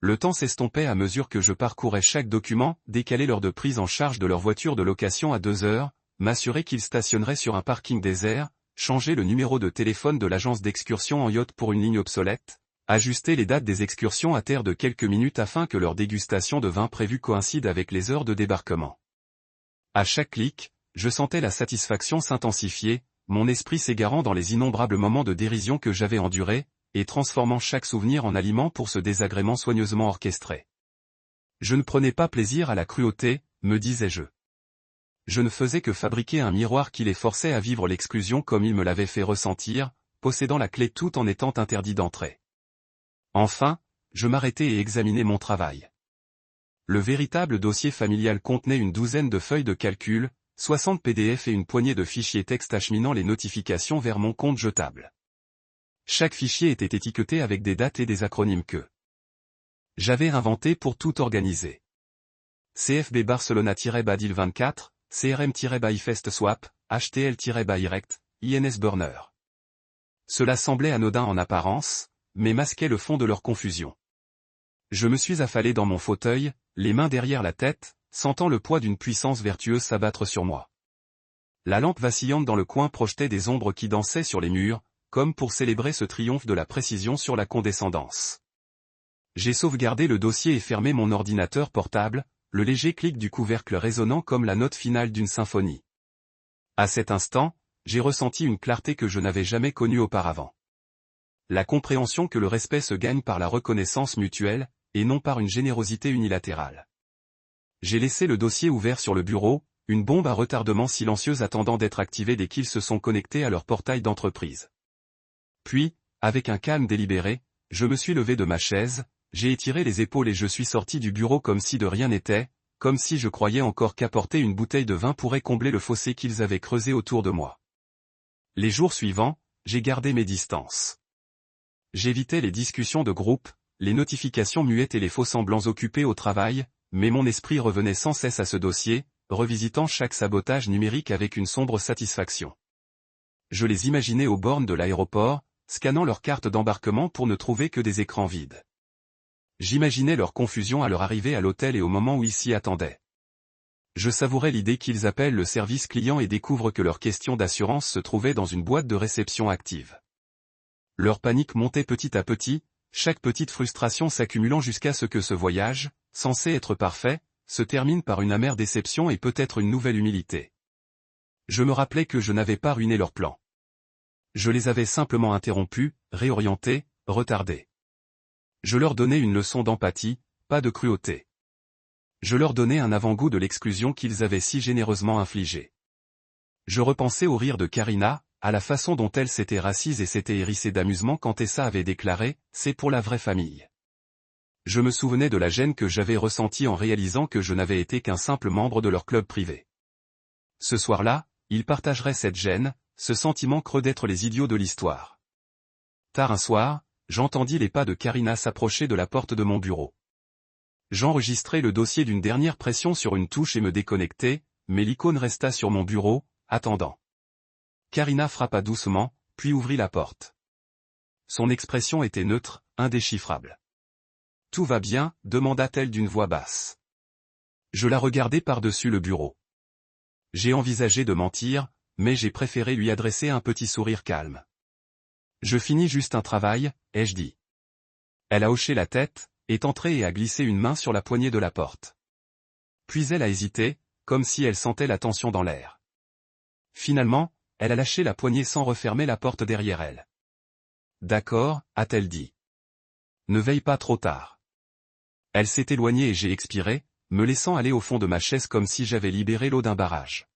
Le temps s'estompait à mesure que je parcourais chaque document, décaler l'heure de prise en charge de leur voiture de location à 2 heures, m'assurer qu'ils stationneraient sur un parking désert, changer le numéro de téléphone de l'agence d'excursion en yacht pour une ligne obsolète, ajuster les dates des excursions à terre de quelques minutes afin que leur dégustation de vin prévue coïncide avec les heures de débarquement. À chaque clic, je sentais la satisfaction s'intensifier, mon esprit s'égarant dans les innombrables moments de dérision que j'avais endurés, et transformant chaque souvenir en aliment pour ce désagrément soigneusement orchestré. Je ne prenais pas plaisir à la cruauté, me disais-je. Je ne faisais que fabriquer un miroir qui les forçait à vivre l'exclusion comme ils me l'avaient fait ressentir, possédant la clé tout en étant interdit d'entrée. Enfin, je m'arrêtai et examinai mon travail. Le véritable dossier familial contenait une douzaine de feuilles de calcul, 60 PDF et une poignée de fichiers texte acheminant les notifications vers mon compte jetable. Chaque fichier était étiqueté avec des dates et des acronymes que j'avais inventés pour tout organiser. CFB Barcelona-Badil 24, CRM-Ifest Swap, HTL-Irect, INS Burner. Cela semblait anodin en apparence, mais masquait le fond de leur confusion. Je me suis affalé dans mon fauteuil, les mains derrière la tête, sentant le poids d'une puissance vertueuse s'abattre sur moi. La lampe vacillante dans le coin projetait des ombres qui dansaient sur les murs, comme pour célébrer ce triomphe de la précision sur la condescendance. J'ai sauvegardé le dossier et fermé mon ordinateur portable, le léger clic du couvercle résonnant comme la note finale d'une symphonie. À cet instant, j'ai ressenti une clarté que je n'avais jamais connue auparavant. La compréhension que le respect se gagne par la reconnaissance mutuelle, et non par une générosité unilatérale. J'ai laissé le dossier ouvert sur le bureau, une bombe à retardement silencieuse attendant d'être activée dès qu'ils se sont connectés à leur portail d'entreprise. Puis, avec un calme délibéré, je me suis levé de ma chaise, j'ai étiré les épaules et je suis sorti du bureau comme si de rien n'était, comme si je croyais encore qu'apporter une bouteille de vin pourrait combler le fossé qu'ils avaient creusé autour de moi. Les jours suivants, j'ai gardé mes distances. J'évitais les discussions de groupe, les notifications muettes et les faux-semblants occupés au travail, mais mon esprit revenait sans cesse à ce dossier, revisitant chaque sabotage numérique avec une sombre satisfaction. Je les imaginais aux bornes de l'aéroport, scannant leurs cartes d'embarquement pour ne trouver que des écrans vides. J'imaginais leur confusion à leur arrivée à l'hôtel et au moment où ils s'y attendaient. Je savourais l'idée qu'ils appellent le service client et découvrent que leur question d'assurance se trouvait dans une boîte de réception active. Leur panique montait petit à petit, chaque petite frustration s'accumulant jusqu'à ce que ce voyage, censé être parfait, se termine par une amère déception et peut-être une nouvelle humilité. Je me rappelais que je n'avais pas ruiné leur plan. Je les avais simplement interrompus, réorientés, retardés. Je leur donnais une leçon d'empathie, pas de cruauté. Je leur donnais un avant-goût de l'exclusion qu'ils avaient si généreusement infligée. Je repensais au rire de Karina, à la façon dont elle s'était rassise et s'était hérissée d'amusement quand Tessa avait déclaré « c'est pour la vraie famille ». Je me souvenais de la gêne que j'avais ressentie en réalisant que je n'avais été qu'un simple membre de leur club privé. Ce soir-là, ils partageraient cette gêne, ce sentiment creux d'être les idiots de l'histoire. Tard un soir, j'entendis les pas de Karina s'approcher de la porte de mon bureau. J'enregistrai le dossier d'une dernière pression sur une touche et me déconnectai, mais l'icône resta sur mon bureau, attendant. Karina frappa doucement, puis ouvrit la porte. Son expression était neutre, indéchiffrable. « Tout va bien ?» demanda-t-elle d'une voix basse. Je la regardai par-dessus le bureau. J'ai envisagé de mentir, mais j'ai préféré lui adresser un petit sourire calme. « Je finis juste un travail, ai-je dit. » Elle a hoché la tête, est entrée et a glissé une main sur la poignée de la porte. Puis elle a hésité, comme si elle sentait la tension dans l'air. Finalement, elle a lâché la poignée sans refermer la porte derrière elle. « D'accord, a-t-elle dit. Ne veille pas trop tard. » Elle s'est éloignée et j'ai expiré, me laissant aller au fond de ma chaise comme si j'avais libéré l'eau d'un barrage.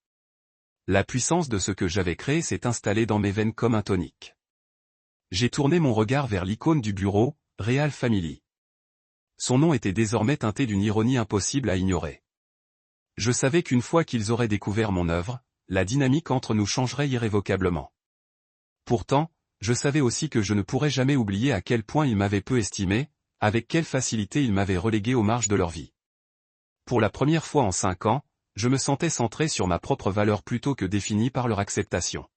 La puissance de ce que j'avais créé s'est installée dans mes veines comme un tonique. J'ai tourné mon regard vers l'icône du bureau, Real Family. Son nom était désormais teinté d'une ironie impossible à ignorer. Je savais qu'une fois qu'ils auraient découvert mon œuvre, la dynamique entre nous changerait irrévocablement. Pourtant, je savais aussi que je ne pourrais jamais oublier à quel point ils m'avaient peu estimé, avec quelle facilité ils m'avaient relégué aux marges de leur vie. Pour la première fois en 5 ans, je me sentais centré sur ma propre valeur plutôt que défini par leur acceptation.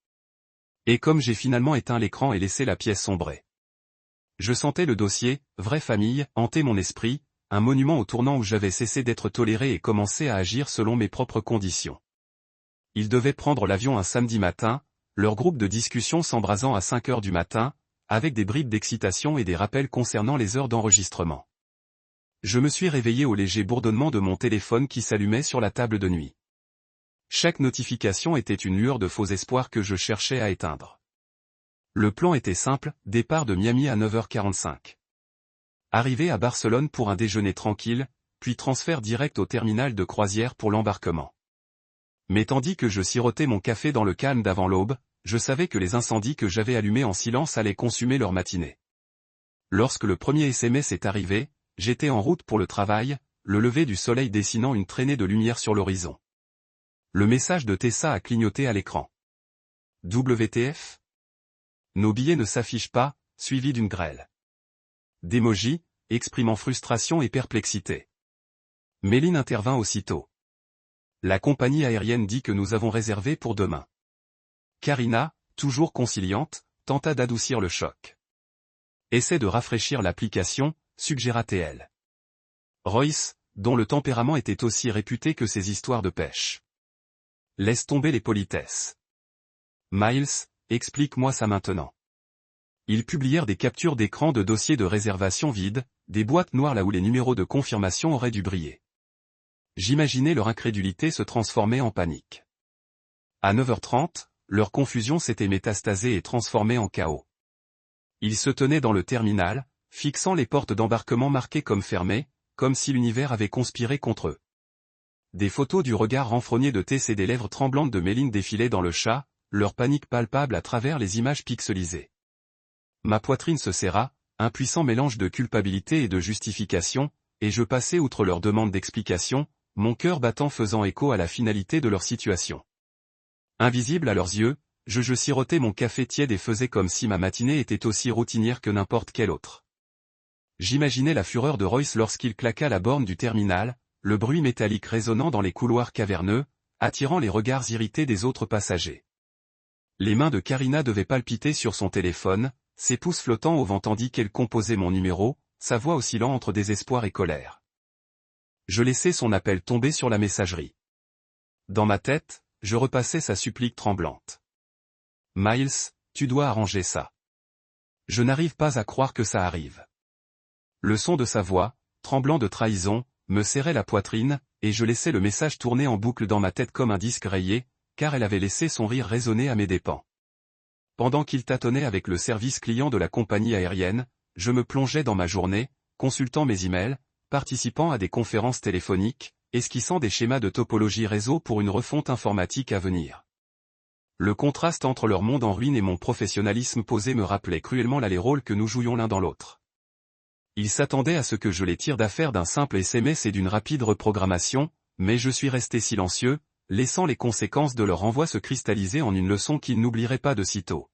Et comme j'ai finalement éteint l'écran et laissé la pièce sombrer. Je sentais le dossier, vraie famille, hanter mon esprit, un monument au tournant où j'avais cessé d'être toléré et commencé à agir selon mes propres conditions. Ils devaient prendre l'avion un samedi matin, leur groupe de discussion s'embrasant à 5 heures du matin, avec des bribes d'excitation et des rappels concernant les heures d'enregistrement. Je me suis réveillé au léger bourdonnement de mon téléphone qui s'allumait sur la table de nuit. Chaque notification était une lueur de faux espoir que je cherchais à éteindre. Le plan était simple, départ de Miami à 9h45. Arrivée à Barcelone pour un déjeuner tranquille, puis transfert direct au terminal de croisière pour l'embarquement. Mais tandis que je sirotais mon café dans le calme d'avant l'aube, je savais que les incendies que j'avais allumés en silence allaient consumer leur matinée. Lorsque le premier SMS est arrivé, j'étais en route pour le travail, le lever du soleil dessinant une traînée de lumière sur l'horizon. Le message de Tessa a clignoté à l'écran. WTF ? Nos billets ne s'affichent pas, suivi d'une grêle d'émojis, exprimant frustration et perplexité. Méline intervint aussitôt. La compagnie aérienne dit que nous avons réservé pour demain. Karina, toujours conciliante, tenta d'adoucir le choc. Essaie de rafraîchir l'application, suggéra-t-elle. Royce, dont le tempérament était aussi réputé que ses histoires de pêche. Laisse tomber les politesses. Miles, explique-moi ça maintenant. Ils publièrent des captures d'écran de dossiers de réservation vides, des boîtes noires là où les numéros de confirmation auraient dû briller. J'imaginais leur incrédulité se transformer en panique. À 9h30, leur confusion s'était métastasée et transformée en chaos. Ils se tenaient dans le terminal, fixant les portes d'embarquement marquées comme fermées, comme si l'univers avait conspiré contre eux. Des photos du regard renfrogné de Tess et des lèvres tremblantes de Méline défilaient dans le chat, leur panique palpable à travers les images pixelisées. Ma poitrine se serra, un puissant mélange de culpabilité et de justification, et je passai outre leur demande d'explication, mon cœur battant faisant écho à la finalité de leur situation. Invisible à leurs yeux, je sirotais mon café tiède et faisais comme si ma matinée était aussi routinière que n'importe quelle autre. J'imaginais la fureur de Royce lorsqu'il claqua la borne du terminal, le bruit métallique résonnant dans les couloirs caverneux, attirant les regards irrités des autres passagers. Les mains de Karina devaient palpiter sur son téléphone, ses pouces flottant au vent tandis qu'elle composait mon numéro, sa voix oscillant entre désespoir et colère. Je laissai son appel tomber sur la messagerie. Dans ma tête, je repassais sa supplique tremblante. « Miles, tu dois arranger ça. Je n'arrive pas à croire que ça arrive. » Le son de sa voix, tremblant de trahison, me serrait la poitrine, et je laissais le message tourner en boucle dans ma tête comme un disque rayé, car elle avait laissé son rire résonner à mes dépens. Pendant qu'il tâtonnait avec le service client de la compagnie aérienne, je me plongeais dans ma journée, consultant mes emails, participant à des conférences téléphoniques, esquissant des schémas de topologie réseau pour une refonte informatique à venir. Le contraste entre leur monde en ruine et mon professionnalisme posé me rappelait cruellement les rôles que nous jouions l'un dans l'autre. Ils s'attendaient à ce que je les tire d'affaire d'un simple SMS et d'une rapide reprogrammation, mais je suis resté silencieux, laissant les conséquences de leur envoi se cristalliser en une leçon qu'ils n'oublieraient pas de sitôt.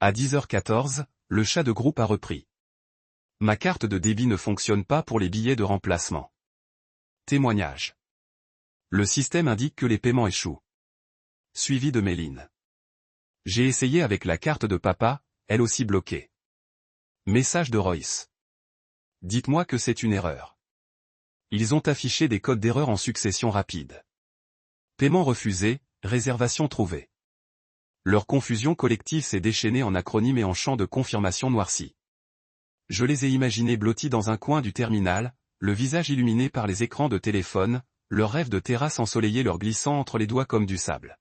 À 10h14, le chat de groupe a repris. Ma carte de débit ne fonctionne pas pour les billets de remplacement. Témoignage. Le système indique que les paiements échouent. Suivi de Méline. J'ai essayé avec la carte de papa, elle aussi bloquée. Message de Royce. Dites-moi que c'est une erreur. Ils ont affiché des codes d'erreur en succession rapide. Paiement refusé, réservation trouvée. Leur confusion collective s'est déchaînée en acronymes et en champs de confirmation noircis. Je les ai imaginés blottis dans un coin du terminal, le visage illuminé par les écrans de téléphone, leur rêve de terrasse ensoleillé leur glissant entre les doigts comme du sable.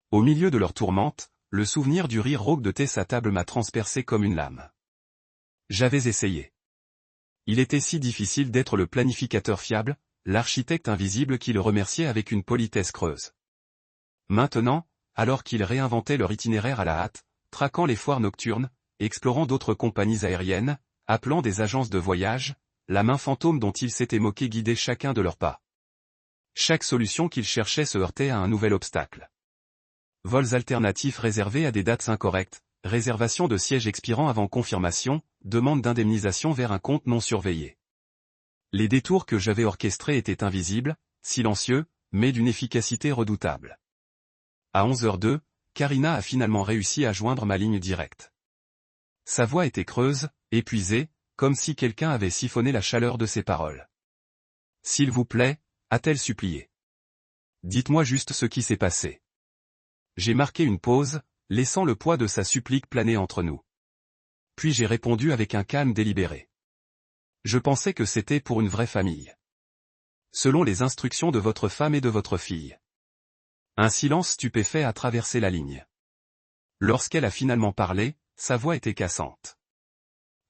Au milieu de leur tourmente, le souvenir du rire rauque de Tess à table m'a transpercé comme une lame. J'avais essayé. Il était si difficile d'être le planificateur fiable, l'architecte invisible qui le remerciait avec une politesse creuse. Maintenant, alors qu'ils réinventaient leur itinéraire à la hâte, traquant les foires nocturnes, explorant d'autres compagnies aériennes, appelant des agences de voyage, la main fantôme dont ils s'étaient moqués guidait chacun de leurs pas. Chaque solution qu'ils cherchaient se heurtait à un nouvel obstacle. Vols alternatifs réservés à des dates incorrectes, réservation de sièges expirant avant confirmation, demande d'indemnisation vers un compte non surveillé. Les détours que j'avais orchestrés étaient invisibles, silencieux, mais d'une efficacité redoutable. À 11h02, Karina a finalement réussi à joindre ma ligne directe. Sa voix était creuse, épuisée, comme si quelqu'un avait siphonné la chaleur de ses paroles. « S'il vous plaît » a-t-elle supplié. « Dites-moi juste ce qui s'est passé. » J'ai marqué une pause, laissant le poids de sa supplique planer entre nous. Puis j'ai répondu avec un calme délibéré. Je pensais que c'était pour une vraie famille. Selon les instructions de votre femme et de votre fille. Un silence stupéfait a traversé la ligne. Lorsqu'elle a finalement parlé, sa voix était cassante.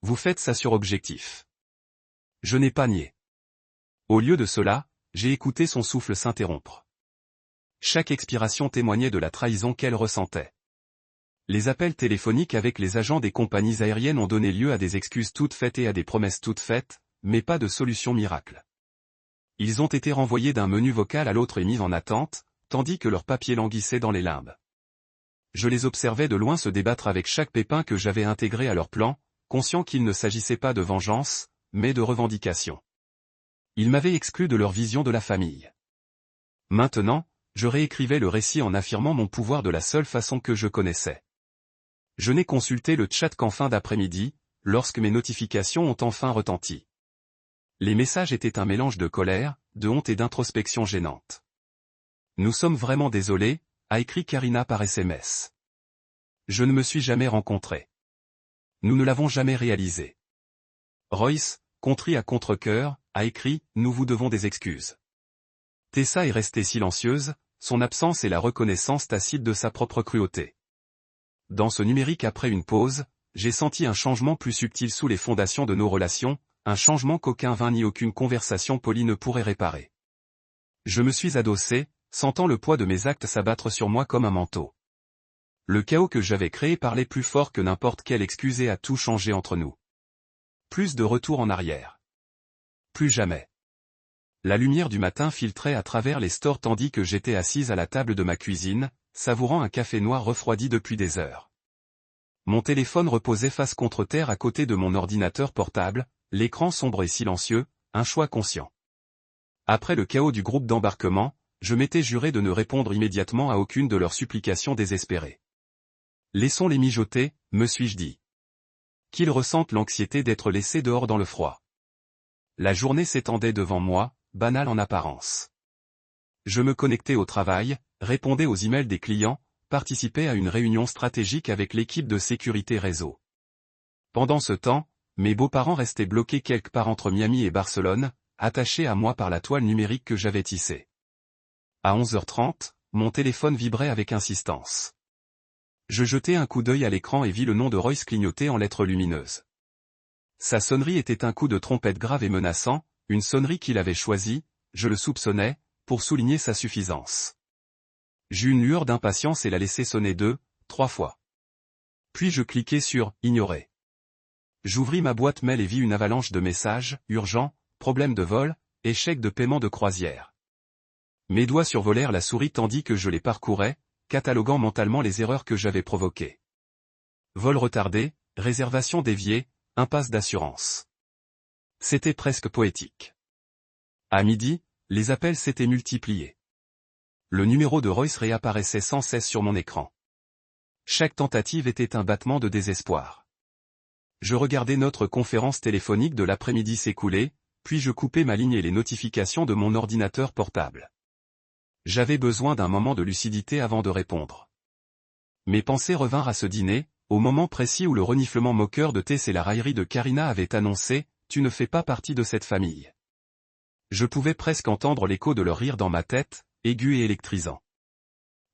Vous faites ça sur objectif. Je n'ai pas nié. Au lieu de cela, j'ai écouté son souffle s'interrompre. Chaque expiration témoignait de la trahison qu'elle ressentait. Les appels téléphoniques avec les agents des compagnies aériennes ont donné lieu à des excuses toutes faites et à des promesses toutes faites, mais pas de solution miracle. Ils ont été renvoyés d'un menu vocal à l'autre et mis en attente, tandis que leurs papiers languissaient dans les limbes. Je les observais de loin se débattre avec chaque pépin que j'avais intégré à leur plan, conscient qu'il ne s'agissait pas de vengeance, mais de revendication. Ils m'avaient exclu de leur vision de la famille. Maintenant, je réécrivais le récit en affirmant mon pouvoir de la seule façon que je connaissais. Je n'ai consulté le chat qu'en fin d'après-midi, lorsque mes notifications ont enfin retenti. Les messages étaient un mélange de colère, de honte et d'introspection gênante. Nous sommes vraiment désolés, a écrit Karina par SMS. Je ne me suis jamais rencontré. Nous ne l'avons jamais réalisé. Royce, contrit à contre-cœur, a écrit « Nous vous devons des excuses ». Tessa est restée silencieuse, son absence est la reconnaissance tacite de sa propre cruauté. Dans ce numérique après une pause, j'ai senti un changement plus subtil sous les fondations de nos relations, un changement qu'aucun vin ni aucune conversation polie ne pourrait réparer. Je me suis adossé, sentant le poids de mes actes s'abattre sur moi comme un manteau. Le chaos que j'avais créé parlait plus fort que n'importe quelle excuse et a tout changé entre nous. Plus de retour en arrière. Plus jamais. La lumière du matin filtrait à travers les stores tandis que j'étais assise à la table de ma cuisine, savourant un café noir refroidi depuis des heures. Mon téléphone reposait face contre terre à côté de mon ordinateur portable, l'écran sombre et silencieux, un choix conscient. Après le chaos du groupe d'embarquement, je m'étais juré de ne répondre immédiatement à aucune de leurs supplications désespérées. Laissons-les mijoter, me suis-je dit. Qu'ils ressentent l'anxiété d'être laissés dehors dans le froid. La journée s'étendait devant moi, banale en apparence. Je me connectais au travail, répondais aux emails des clients, participais à une réunion stratégique avec l'équipe de sécurité réseau. Pendant ce temps, mes beaux-parents restaient bloqués quelque part entre Miami et Barcelone, attachés à moi par la toile numérique que j'avais tissée. À 11h30, mon téléphone vibrait avec insistance. Je jetai un coup d'œil à l'écran et vis le nom de Royce clignoter en lettres lumineuses. Sa sonnerie était un coup de trompette grave et menaçant, une sonnerie qu'il avait choisie, je le soupçonnais, pour souligner sa suffisance. J'eus une lueur d'impatience et la laissai sonner 2, 3 fois. Puis je cliquai sur « Ignorer ». J'ouvris ma boîte mail et vis une avalanche de messages, urgents, problème de vol, échec de paiement de croisière. Mes doigts survolèrent la souris tandis que je les parcourais, cataloguant mentalement les erreurs que j'avais provoquées. Vol retardé, réservation déviée, impasse d'assurance. C'était presque poétique. À midi, les appels s'étaient multipliés. Le numéro de Royce réapparaissait sans cesse sur mon écran. Chaque tentative était un battement de désespoir. Je regardais notre conférence téléphonique de l'après-midi s'écouler, puis je coupais ma ligne et les notifications de mon ordinateur portable. J'avais besoin d'un moment de lucidité avant de répondre. Mes pensées revinrent à ce dîner, au moment précis où le reniflement moqueur de Tess et la raillerie de Karina avaient annoncé « Tu ne fais pas partie de cette famille ». Je pouvais presque entendre l'écho de leur rire dans ma tête, aigu et électrisant.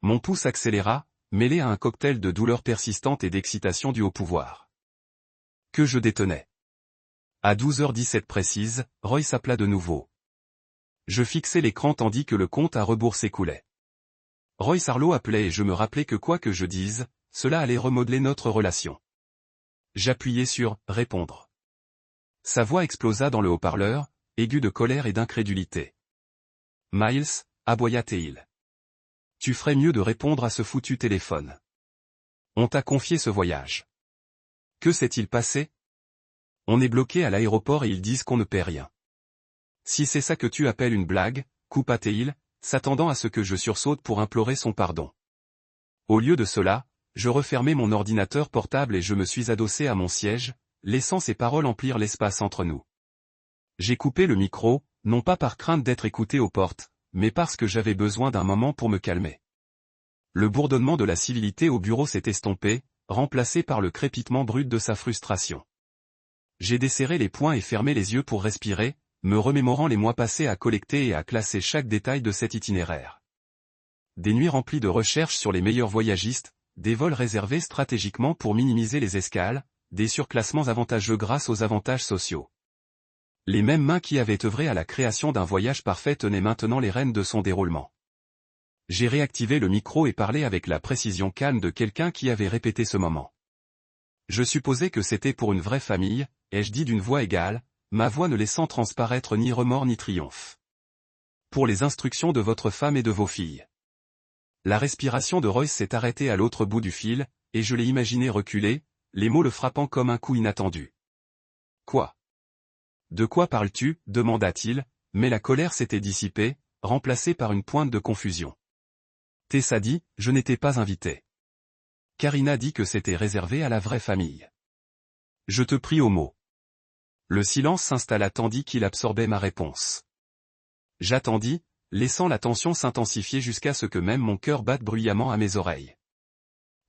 Mon pouls s'accéléra, mêlé à un cocktail de douleur persistante et d'excitation due au pouvoir que je détenais. À 12h17 précise, Roy s'appela de nouveau. Je fixais l'écran tandis que le compte à rebours s'écoulait. Roy Sarlo appelait et je me rappelais que quoi que je dise, cela allait remodeler notre relation. J'appuyais sur « Répondre ». Sa voix explosa dans le haut-parleur, aiguë de colère et d'incrédulité. « Miles, aboya-t-il. Tu ferais mieux de répondre à ce foutu téléphone. On t'a confié ce voyage. Que s'est-il passé? On est bloqué à l'aéroport et ils disent qu'on ne paie rien. Si c'est ça que tu appelles une blague, coupa-t-il, s'attendant à ce que je sursaute pour implorer son pardon. Au lieu de cela, je refermai mon ordinateur portable et je me suis adossé à mon siège, laissant ces paroles emplir l'espace entre nous. J'ai coupé le micro, non pas par crainte d'être écouté aux portes, mais parce que j'avais besoin d'un moment pour me calmer. Le bourdonnement de la civilité au bureau s'est estompé, remplacé par le crépitement brut de sa frustration. J'ai desserré les poings et fermé les yeux pour respirer, me remémorant les mois passés à collecter et à classer chaque détail de cet itinéraire. Des nuits remplies de recherches sur les meilleurs voyagistes, des vols réservés stratégiquement pour minimiser les escales, des surclassements avantageux grâce aux avantages sociaux. Les mêmes mains qui avaient œuvré à la création d'un voyage parfait tenaient maintenant les rênes de son déroulement. J'ai réactivé le micro et parlé avec la précision calme de quelqu'un qui avait répété ce moment. Je supposais que c'était pour une vraie famille, ai-je dit d'une voix égale, ma voix ne laissant transparaître ni remords ni triomphe. Pour les instructions de votre femme et de vos filles. La respiration de Royce s'est arrêtée à l'autre bout du fil, et je l'ai imaginé reculer, les mots le frappant comme un coup inattendu. Quoi? De quoi parles-tu? Demanda-t-il, mais la colère s'était dissipée, remplacée par une pointe de confusion. Tessa dit, je n'étais pas invité. Karina dit que c'était réservé à la vraie famille. Je te prie au mot. Le silence s'installa tandis qu'il absorbait ma réponse. J'attendis, laissant la tension s'intensifier jusqu'à ce que même mon cœur batte bruyamment à mes oreilles.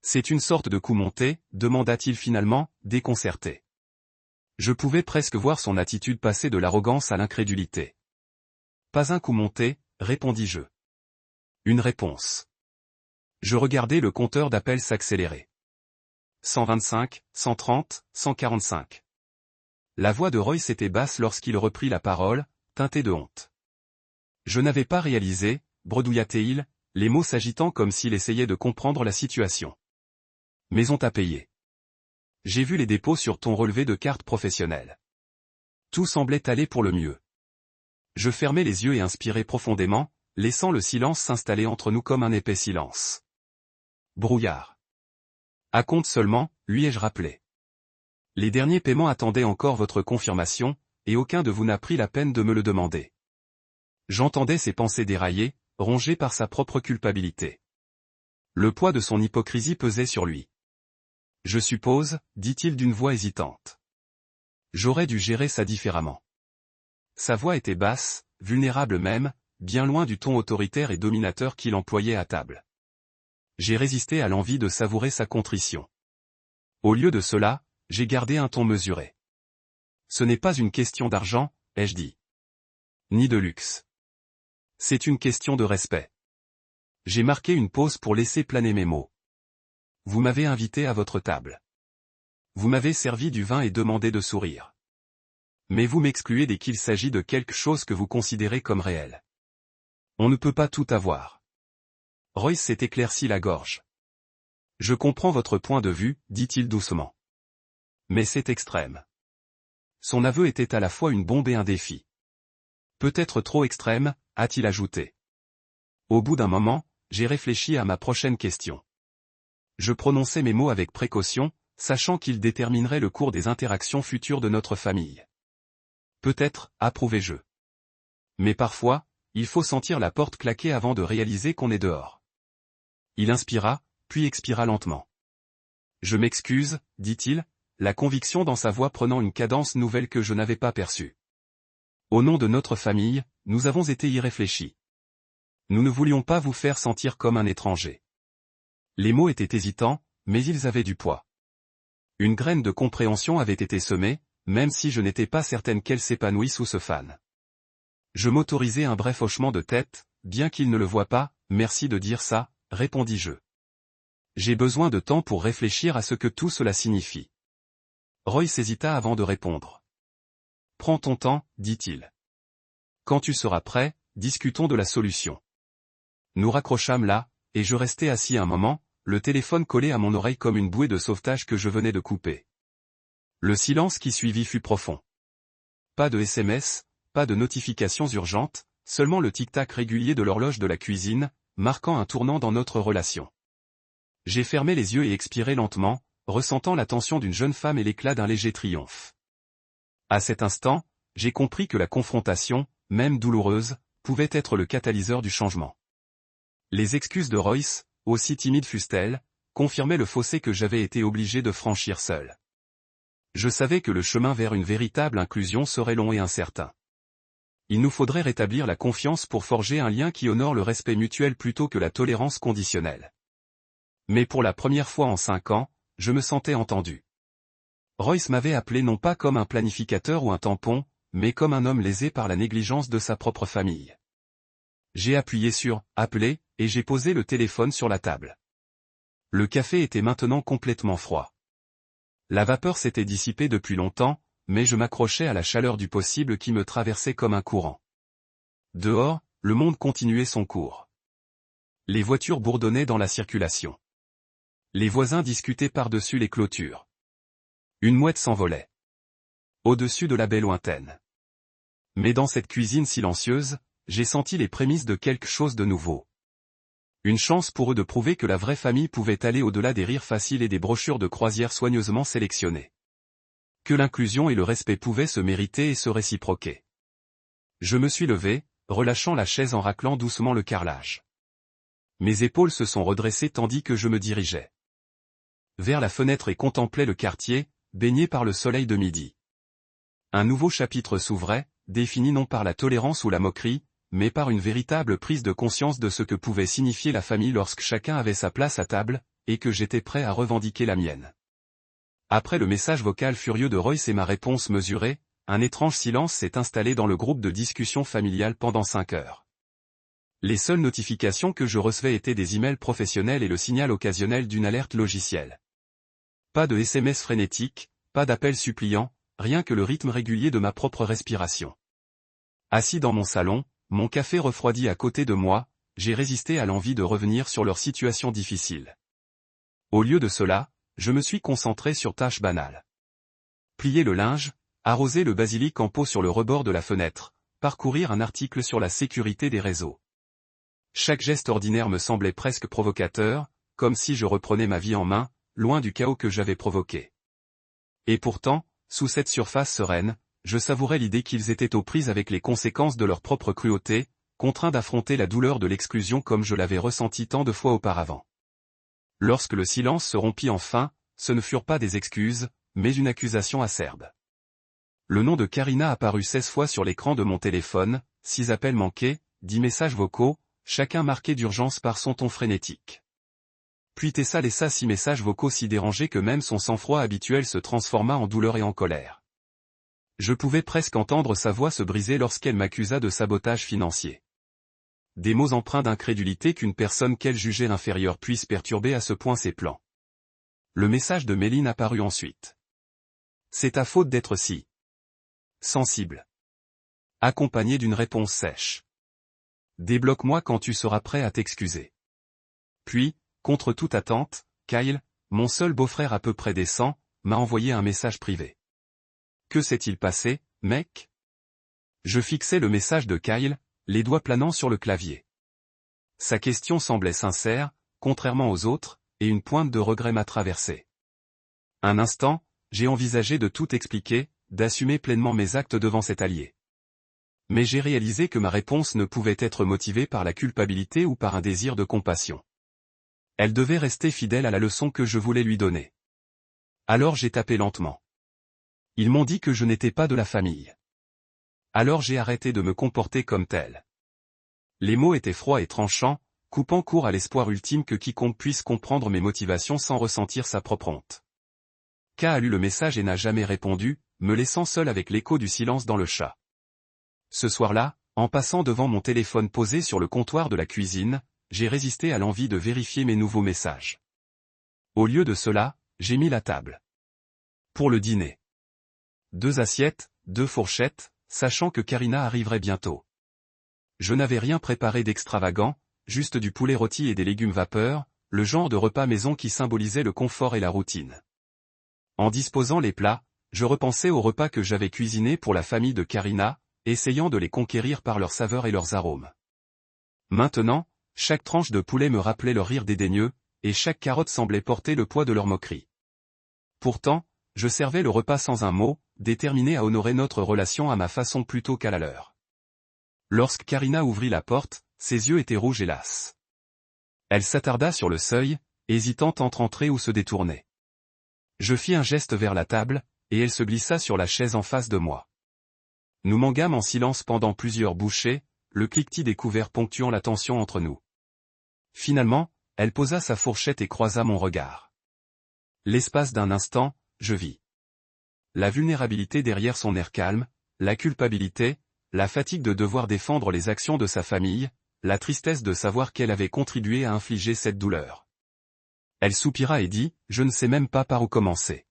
C'est une sorte de coup monté, demanda-t-il finalement, déconcerté. Je pouvais presque voir son attitude passer de l'arrogance à l'incrédulité. Pas un coup monté, répondis-je. Une réponse. Je regardais le compteur d'appels s'accélérer. 125, 130, 145. La voix de Royce était basse lorsqu'il reprit la parole, teintée de honte. Je n'avais pas réalisé, bredouilla-t-il, les mots s'agitant comme s'il essayait de comprendre la situation. Mais on t'a payé. J'ai vu les dépôts sur ton relevé de carte professionnelle. Tout semblait aller pour le mieux. Je fermai les yeux et inspirai profondément, laissant le silence s'installer entre nous comme un épais silence. Brouillard. À compte seulement, lui ai-je rappelé. Les derniers paiements attendaient encore votre confirmation, et aucun de vous n'a pris la peine de me le demander. J'entendais ses pensées dérailler, rongées par sa propre culpabilité. Le poids de son hypocrisie pesait sur lui. Je suppose, dit-il d'une voix hésitante. J'aurais dû gérer ça différemment. Sa voix était basse, vulnérable même, bien loin du ton autoritaire et dominateur qu'il employait à table. J'ai résisté à l'envie de savourer sa contrition. Au lieu de cela, j'ai gardé un ton mesuré. Ce n'est pas une question d'argent, ai-je dit. Ni de luxe. C'est une question de respect. J'ai marqué une pause pour laisser planer mes mots. Vous m'avez invité à votre table. Vous m'avez servi du vin et demandé de sourire. Mais vous m'excluez dès qu'il s'agit de quelque chose que vous considérez comme réel. On ne peut pas tout avoir. Royce s'est éclairci la gorge. Je comprends votre point de vue, dit-il doucement. Mais c'est extrême. Son aveu était à la fois une bombe et un défi. Peut-être trop extrême, a-t-il ajouté. Au bout d'un moment, j'ai réfléchi à ma prochaine question. Je prononçais mes mots avec précaution, sachant qu'ils détermineraient le cours des interactions futures de notre famille. Peut-être, approuvai-je. Mais parfois, il faut sentir la porte claquer avant de réaliser qu'on est dehors. Il inspira, puis expira lentement. Je m'excuse, dit-il, la conviction dans sa voix prenant une cadence nouvelle que je n'avais pas perçue. Au nom de notre famille, nous avons été irréfléchis. Nous ne voulions pas vous faire sentir comme un étranger. Les mots étaient hésitants, mais ils avaient du poids. Une graine de compréhension avait été semée, même si je n'étais pas certaine qu'elle s'épanouisse ou se fane. Je m'autorisai un bref hochement de tête, bien qu'il ne le voie pas. Merci de dire ça, répondis-je. J'ai besoin de temps pour réfléchir à ce que tout cela signifie. Royce hésita avant de répondre. Prends ton temps, dit-il. Quand tu seras prêt, discutons de la solution. Nous raccrochâmes là, et je restai assis un moment, le téléphone collé à mon oreille comme une bouée de sauvetage que je venais de couper. Le silence qui suivit fut profond. Pas de SMS, pas de notifications urgentes, seulement le tic-tac régulier de l'horloge de la cuisine, marquant un tournant dans notre relation. J'ai fermé les yeux et expiré lentement, ressentant la tension d'une jeune femme et l'éclat d'un léger triomphe. À cet instant, j'ai compris que la confrontation, même douloureuse, pouvait être le catalyseur du changement. Les excuses de Royce, aussi timides fussent-elles, confirmaient le fossé que j'avais été obligé de franchir seul. Je savais que le chemin vers une véritable inclusion serait long et incertain. Il nous faudrait rétablir la confiance pour forger un lien qui honore le respect mutuel plutôt que la tolérance conditionnelle. Mais pour la première fois en 5 ans, je me sentais entendu. Royce m'avait appelé non pas comme un planificateur ou un tampon, mais comme un homme lésé par la négligence de sa propre famille. J'ai appuyé sur « Appeler » et j'ai posé le téléphone sur la table. Le café était maintenant complètement froid. La vapeur s'était dissipée depuis longtemps, mais je m'accrochais à la chaleur du possible qui me traversait comme un courant. Dehors, le monde continuait son cours. Les voitures bourdonnaient dans la circulation. Les voisins discutaient par-dessus les clôtures. Une mouette s'envolait au-dessus de la baie lointaine. Mais dans cette cuisine silencieuse, j'ai senti les prémices de quelque chose de nouveau. Une chance pour eux de prouver que la vraie famille pouvait aller au-delà des rires faciles et des brochures de croisière soigneusement sélectionnées. Que l'inclusion et le respect pouvaient se mériter et se réciproquer. Je me suis levé, relâchant la chaise en raclant doucement le carrelage. Mes épaules se sont redressées tandis que je me dirigeais vers la fenêtre et contemplais le quartier, baigné par le soleil de midi. Un nouveau chapitre s'ouvrait, défini non par la tolérance ou la moquerie, mais par une véritable prise de conscience de ce que pouvait signifier la famille lorsque chacun avait sa place à table, et que j'étais prêt à revendiquer la mienne. Après le message vocal furieux de Royce et ma réponse mesurée, un étrange silence s'est installé dans le groupe de discussion familiale pendant 5 heures. Les seules notifications que je recevais étaient des emails professionnels et le signal occasionnel d'une alerte logicielle. Pas de SMS frénétiques, pas d'appels suppliants, rien que le rythme régulier de ma propre respiration. Assis dans mon salon, mon café refroidi à côté de moi, j'ai résisté à l'envie de revenir sur leur situation difficile. Au lieu de cela, je me suis concentré sur tâches banales. Plier le linge, arroser le basilic en pot sur le rebord de la fenêtre, parcourir un article sur la sécurité des réseaux. Chaque geste ordinaire me semblait presque provocateur, comme si je reprenais ma vie en main, loin du chaos que j'avais provoqué. Et pourtant, sous cette surface sereine, je savourais l'idée qu'ils étaient aux prises avec les conséquences de leur propre cruauté, contraints d'affronter la douleur de l'exclusion comme je l'avais ressenti tant de fois auparavant. Lorsque le silence se rompit enfin, ce ne furent pas des excuses, mais une accusation acerbe. Le nom de Karina apparut 16 fois sur l'écran de mon téléphone, 6 appels manqués, 10 messages vocaux, chacun marqué d'urgence par son ton frénétique. Puis Tessa laissa 6 messages vocaux si dérangés que même son sang-froid habituel se transforma en douleur et en colère. Je pouvais presque entendre sa voix se briser lorsqu'elle m'accusa de sabotage financier. Des mots empreints d'incrédulité qu'une personne qu'elle jugeait inférieure puisse perturber à ce point ses plans. Le message de Méline apparut ensuite. C'est ta faute d'être si sensible. Accompagné d'une réponse sèche. Débloque-moi quand tu seras prêt à t'excuser. Puis, contre toute attente, Kyle, mon seul beau-frère à peu près décent, m'a envoyé un message privé. Que s'est-il passé, mec? Je fixais le message de Kyle, les doigts planant sur le clavier. Sa question semblait sincère, contrairement aux autres, et une pointe de regret m'a traversé. Un instant, j'ai envisagé de tout expliquer, d'assumer pleinement mes actes devant cet allié. Mais j'ai réalisé que ma réponse ne pouvait être motivée par la culpabilité ou par un désir de compassion. Elle devait rester fidèle à la leçon que je voulais lui donner. Alors j'ai tapé lentement. Ils m'ont dit que je n'étais pas de la famille. Alors j'ai arrêté de me comporter comme tel. Les mots étaient froids et tranchants, coupant court à l'espoir ultime que quiconque puisse comprendre mes motivations sans ressentir sa propre honte. K a lu le message et n'a jamais répondu, me laissant seul avec l'écho du silence dans le chat. Ce soir-là, en passant devant mon téléphone posé sur le comptoir de la cuisine, j'ai résisté à l'envie de vérifier mes nouveaux messages. Au lieu de cela, j'ai mis la table. Pour le dîner. 2 assiettes, 2 fourchettes, sachant que Karina arriverait bientôt. Je n'avais rien préparé d'extravagant, juste du poulet rôti et des légumes vapeur, le genre de repas maison qui symbolisait le confort et la routine. En disposant les plats, je repensais aux repas que j'avais cuisinés pour la famille de Karina, essayant de les conquérir par leurs saveurs et leurs arômes. Maintenant, chaque tranche de poulet me rappelait leur rire dédaigneux, et chaque carotte semblait porter le poids de leur moquerie. Pourtant, je servais le repas sans un mot, déterminé à honorer notre relation à ma façon plutôt qu'à la leur. Lorsque Karina ouvrit la porte, ses yeux étaient rouges et lasses. Elle s'attarda sur le seuil, hésitant entre entrer ou se détourner. Je fis un geste vers la table, et elle se glissa sur la chaise en face de moi. Nous mangeâmes en silence pendant plusieurs bouchées, le cliquetis des couverts ponctuant la tension entre nous. Finalement, elle posa sa fourchette et croisa mon regard. L'espace d'un instant, je vis la vulnérabilité derrière son air calme, la culpabilité, la fatigue de devoir défendre les actions de sa famille, la tristesse de savoir qu'elle avait contribué à infliger cette douleur. Elle soupira et dit, « Je ne sais même pas par où commencer. »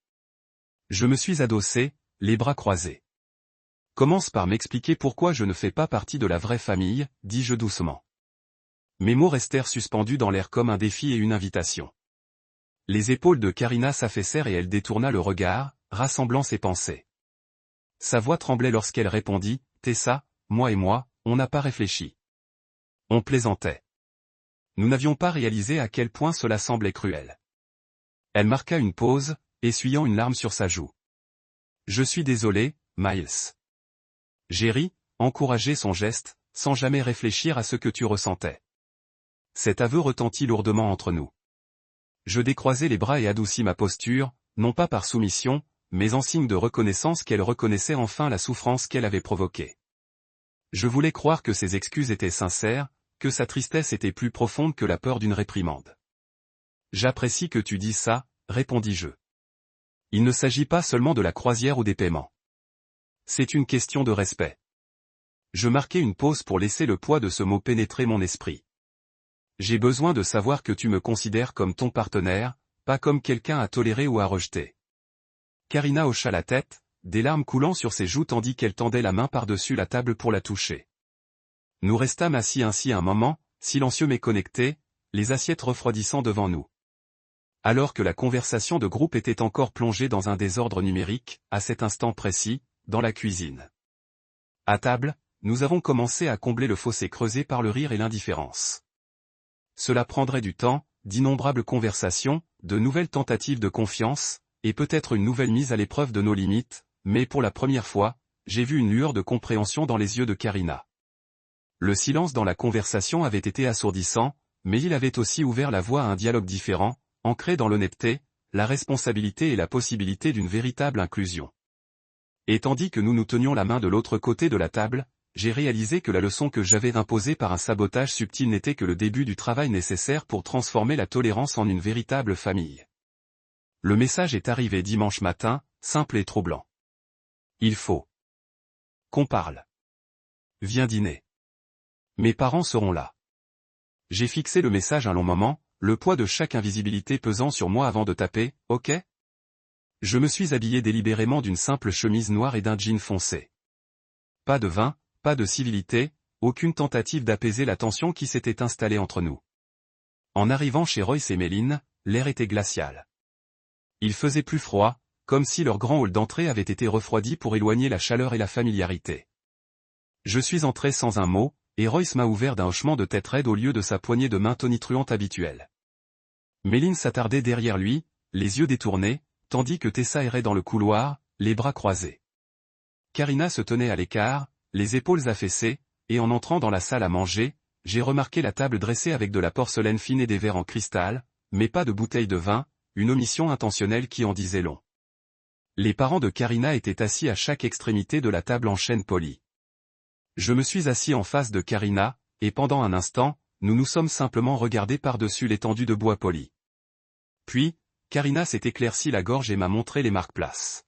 Je me suis adossé, les bras croisés. « Commence par m'expliquer pourquoi je ne fais pas partie de la vraie famille, » dis-je doucement. Mes mots restèrent suspendus dans l'air comme un défi et une invitation. Les épaules de Karina s'affaissèrent et elle détourna le regard, rassemblant ses pensées. Sa voix tremblait lorsqu'elle répondit, « Tessa, moi et moi, on n'a pas réfléchi. On plaisantait. Nous n'avions pas réalisé à quel point cela semblait cruel. » Elle marqua une pause, essuyant une larme sur sa joue. « Je suis désolé, Miles. » J'ai ri, encouragé son geste, sans jamais réfléchir à ce que tu ressentais. Cet aveu retentit lourdement entre nous. Je décroisai les bras et adoucis ma posture, non pas par soumission, mais en signe de reconnaissance qu'elle reconnaissait enfin la souffrance qu'elle avait provoquée. Je voulais croire que ses excuses étaient sincères, que sa tristesse était plus profonde que la peur d'une réprimande. « J'apprécie que tu dises ça, » répondis-je. « Il ne s'agit pas seulement de la croisière ou des paiements. C'est une question de respect. » Je marquai une pause pour laisser le poids de ce mot pénétrer mon esprit. « J'ai besoin de savoir que tu me considères comme ton partenaire, pas comme quelqu'un à tolérer ou à rejeter. » Karina hocha la tête, des larmes coulant sur ses joues tandis qu'elle tendait la main par-dessus la table pour la toucher. Nous restâmes assis ainsi un moment, silencieux mais connectés, les assiettes refroidissant devant nous. Alors que la conversation de groupe était encore plongée dans un désordre numérique, à cet instant précis, dans la cuisine. À table, nous avons commencé à combler le fossé creusé par le rire et l'indifférence. Cela prendrait du temps, d'innombrables conversations, de nouvelles tentatives de confiance, et peut-être une nouvelle mise à l'épreuve de nos limites, mais pour la première fois, j'ai vu une lueur de compréhension dans les yeux de Karina. Le silence dans la conversation avait été assourdissant, mais il avait aussi ouvert la voie à un dialogue différent, ancré dans l'honnêteté, la responsabilité et la possibilité d'une véritable inclusion. Et tandis que nous nous tenions la main de l'autre côté de la table, j'ai réalisé que la leçon que j'avais imposée par un sabotage subtil n'était que le début du travail nécessaire pour transformer la tolérance en une véritable famille. Le message est arrivé dimanche matin, simple et troublant. Il faut qu'on parle. Viens dîner. Mes parents seront là. J'ai fixé le message un long moment, le poids de chaque invisibilité pesant sur moi avant de taper, « OK ?» Je me suis habillé délibérément d'une simple chemise noire et d'un jean foncé. Pas de vin, pas de civilité, aucune tentative d'apaiser la tension qui s'était installée entre nous. En arrivant chez Royce et Méline, l'air était glacial. Il faisait plus froid, comme si leur grand hall d'entrée avait été refroidi pour éloigner la chaleur et la familiarité. Je suis entré sans un mot, et Royce m'a ouvert d'un hochement de tête raide au lieu de sa poignée de main tonitruante habituelle. Méline s'attardait derrière lui, les yeux détournés, tandis que Tessa errait dans le couloir, les bras croisés. Karina se tenait à l'écart, les épaules affaissées, et en entrant dans la salle à manger, j'ai remarqué la table dressée avec de la porcelaine fine et des verres en cristal, mais pas de bouteille de vin, une omission intentionnelle qui en disait long. Les parents de Karina étaient assis à chaque extrémité de la table en chêne poli. Je me suis assis en face de Karina, et pendant un instant, nous nous sommes simplement regardés par-dessus l'étendue de bois poli. Puis, Karina s'est éclairci la gorge et m'a montré les marque-places.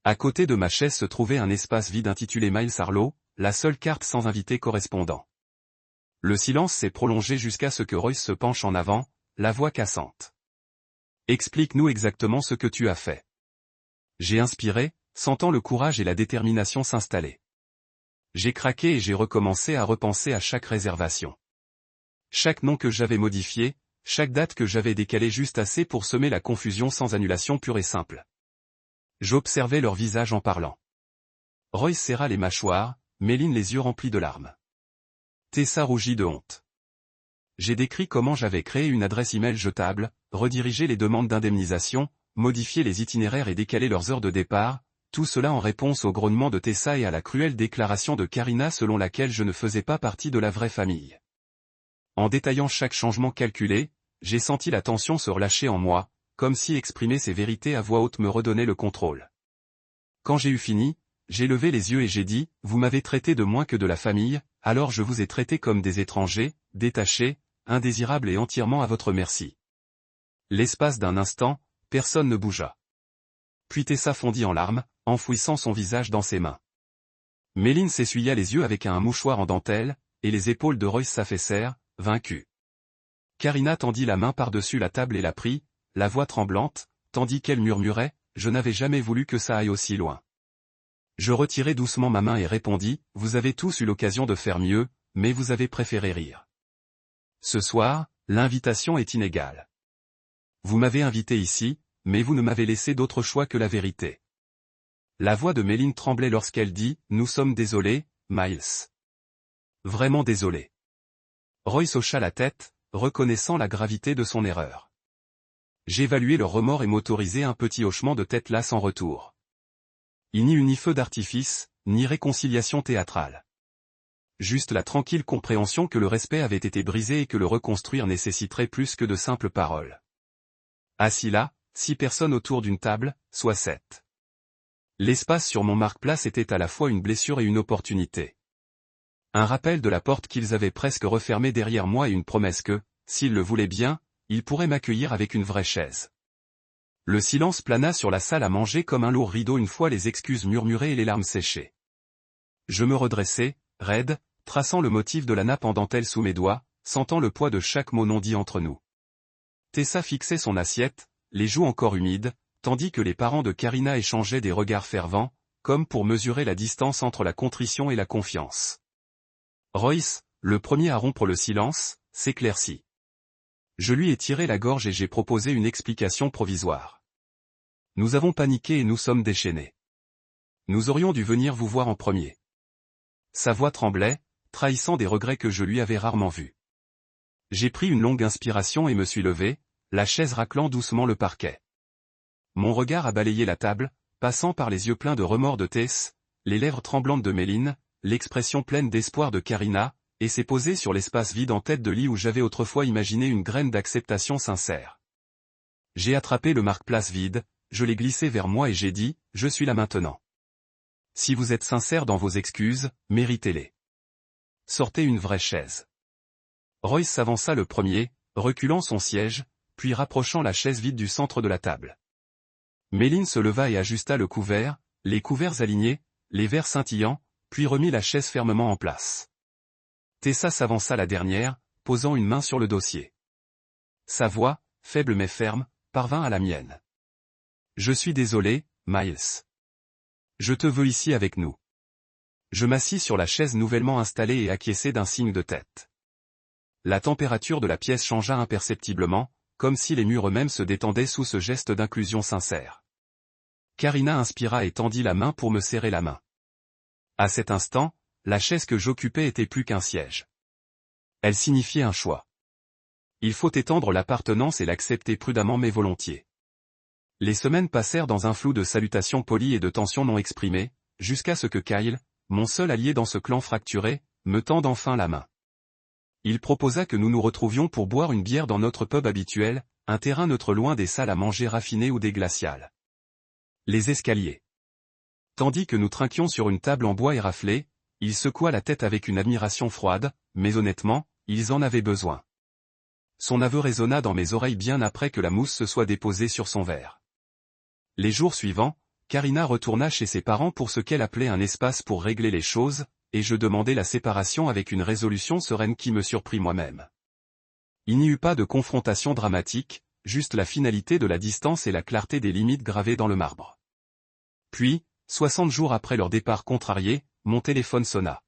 À côté de ma chaise se trouvait un espace vide intitulé Miles Harlow, la seule carte sans invité correspondant. Le silence s'est prolongé jusqu'à ce que Royce se penche en avant, la voix cassante. Explique-nous exactement ce que tu as fait. J'ai inspiré, sentant le courage et la détermination s'installer. J'ai craqué et j'ai recommencé à repenser à chaque réservation. Chaque nom que j'avais modifié, chaque date que j'avais décalée juste assez pour semer la confusion sans annulation pure et simple. J'observais leur visage en parlant. Royce serra les mâchoires, Méline les yeux remplis de larmes. Tessa rougit de honte. J'ai décrit comment j'avais créé une adresse email jetable, redirigé les demandes d'indemnisation, modifié les itinéraires et décalé leurs heures de départ, tout cela en réponse au grognement de Tessa et à la cruelle déclaration de Karina selon laquelle je ne faisais pas partie de la vraie famille. En détaillant chaque changement calculé, j'ai senti la tension se relâcher en moi, comme si exprimer ces vérités à voix haute me redonnait le contrôle. Quand j'ai eu fini, j'ai levé les yeux et j'ai dit, vous m'avez traité de moins que de la famille, alors je vous ai traité comme des étrangers, détachés, indésirables et entièrement à votre merci. L'espace d'un instant, personne ne bougea. Puis Tessa fondit en larmes, enfouissant son visage dans ses mains. Méline s'essuya les yeux avec un mouchoir en dentelle, et les épaules de Royce s'affaissèrent, vaincus. Karina tendit la main par-dessus la table et la prit, la voix tremblante, tandis qu'elle murmurait, « Je n'avais jamais voulu que ça aille aussi loin. » Je retirai doucement ma main et répondis, « Vous avez tous eu l'occasion de faire mieux, mais vous avez préféré rire. Ce soir, l'invitation est inégale. Vous m'avez invité ici, mais vous ne m'avez laissé d'autre choix que la vérité. » La voix de Méline tremblait lorsqu'elle dit, « Nous sommes désolés, Miles. Vraiment désolés. » Royce hocha la tête, reconnaissant la gravité de son erreur. J'évaluai leur remords et m'autorisai un petit hochement de tête là sans retour. Il n'y eut ni feu d'artifice, ni réconciliation théâtrale. Juste la tranquille compréhension que le respect avait été brisé et que le reconstruire nécessiterait plus que de simples paroles. Assis là, 6 personnes autour d'une table, soit 7. L'espace sur mon marque-place était à la fois une blessure et une opportunité. Un rappel de la porte qu'ils avaient presque refermée derrière moi et une promesse que, s'ils le voulaient bien, ils pourraient m'accueillir avec une vraie chaise. Le silence plana sur la salle à manger comme un lourd rideau une fois les excuses murmurées et les larmes séchées. Je me redressai, raide, traçant le motif de la nappe en dentelle sous mes doigts, sentant le poids de chaque mot non dit entre nous. Tessa fixait son assiette, les joues encore humides, tandis que les parents de Karina échangeaient des regards fervents, comme pour mesurer la distance entre la contrition et la confiance. Royce, le premier à rompre le silence, s'éclaircit. Je lui ai tiré la gorge et j'ai proposé une explication provisoire. Nous avons paniqué et nous sommes déchaînés. Nous aurions dû venir vous voir en premier. Sa voix tremblait, trahissant des regrets que je lui avais rarement vus. J'ai pris une longue inspiration et me suis levé, la chaise raclant doucement le parquet. Mon regard a balayé la table, passant par les yeux pleins de remords de Tess, les lèvres tremblantes de Méline, l'expression pleine d'espoir de Karina, et s'est posé sur l'espace vide en tête de lit où j'avais autrefois imaginé une graine d'acceptation sincère. J'ai attrapé le marque-place vide, je l'ai glissé vers moi et j'ai dit, je suis là maintenant. Si vous êtes sincère dans vos excuses, méritez-les. Sortez une vraie chaise. Royce s'avança le premier, reculant son siège, puis rapprochant la chaise vide du centre de la table. Méline se leva et ajusta le couvert, les couverts alignés, les verres scintillants, puis remit la chaise fermement en place. Tessa s'avança la dernière, posant une main sur le dossier. Sa voix, faible mais ferme, parvint à la mienne. Je suis désolé, Miles. Je te veux ici avec nous. Je m'assis sur la chaise nouvellement installée et acquiesçai d'un signe de tête. La température de la pièce changea imperceptiblement, comme si les murs eux-mêmes se détendaient sous ce geste d'inclusion sincère. Karina inspira et tendit la main pour me serrer la main. À cet instant, la chaise que j'occupais était plus qu'un siège. Elle signifiait un choix. Il faut étendre l'appartenance et l'accepter prudemment mais volontiers. Les semaines passèrent dans un flou de salutations polies et de tensions non exprimées, jusqu'à ce que Kyle, mon seul allié dans ce clan fracturé, me tende enfin la main. Il proposa que nous nous retrouvions pour boire une bière dans notre pub habituel, un terrain neutre loin des salles à manger raffinées ou des glaciales. Les escaliers. Tandis que nous trinquions sur une table en bois éraflée, il secoua la tête avec une admiration froide, mais honnêtement, ils en avaient besoin. Son aveu résonna dans mes oreilles bien après que la mousse se soit déposée sur son verre. Les jours suivants, Karina retourna chez ses parents pour ce qu'elle appelait un espace pour régler les choses, et je demandai la séparation avec une résolution sereine qui me surprit moi-même. Il n'y eut pas de confrontation dramatique, juste la finalité de la distance et la clarté des limites gravées dans le marbre. Puis, 60 jours après leur départ contrarié, mon téléphone sonna.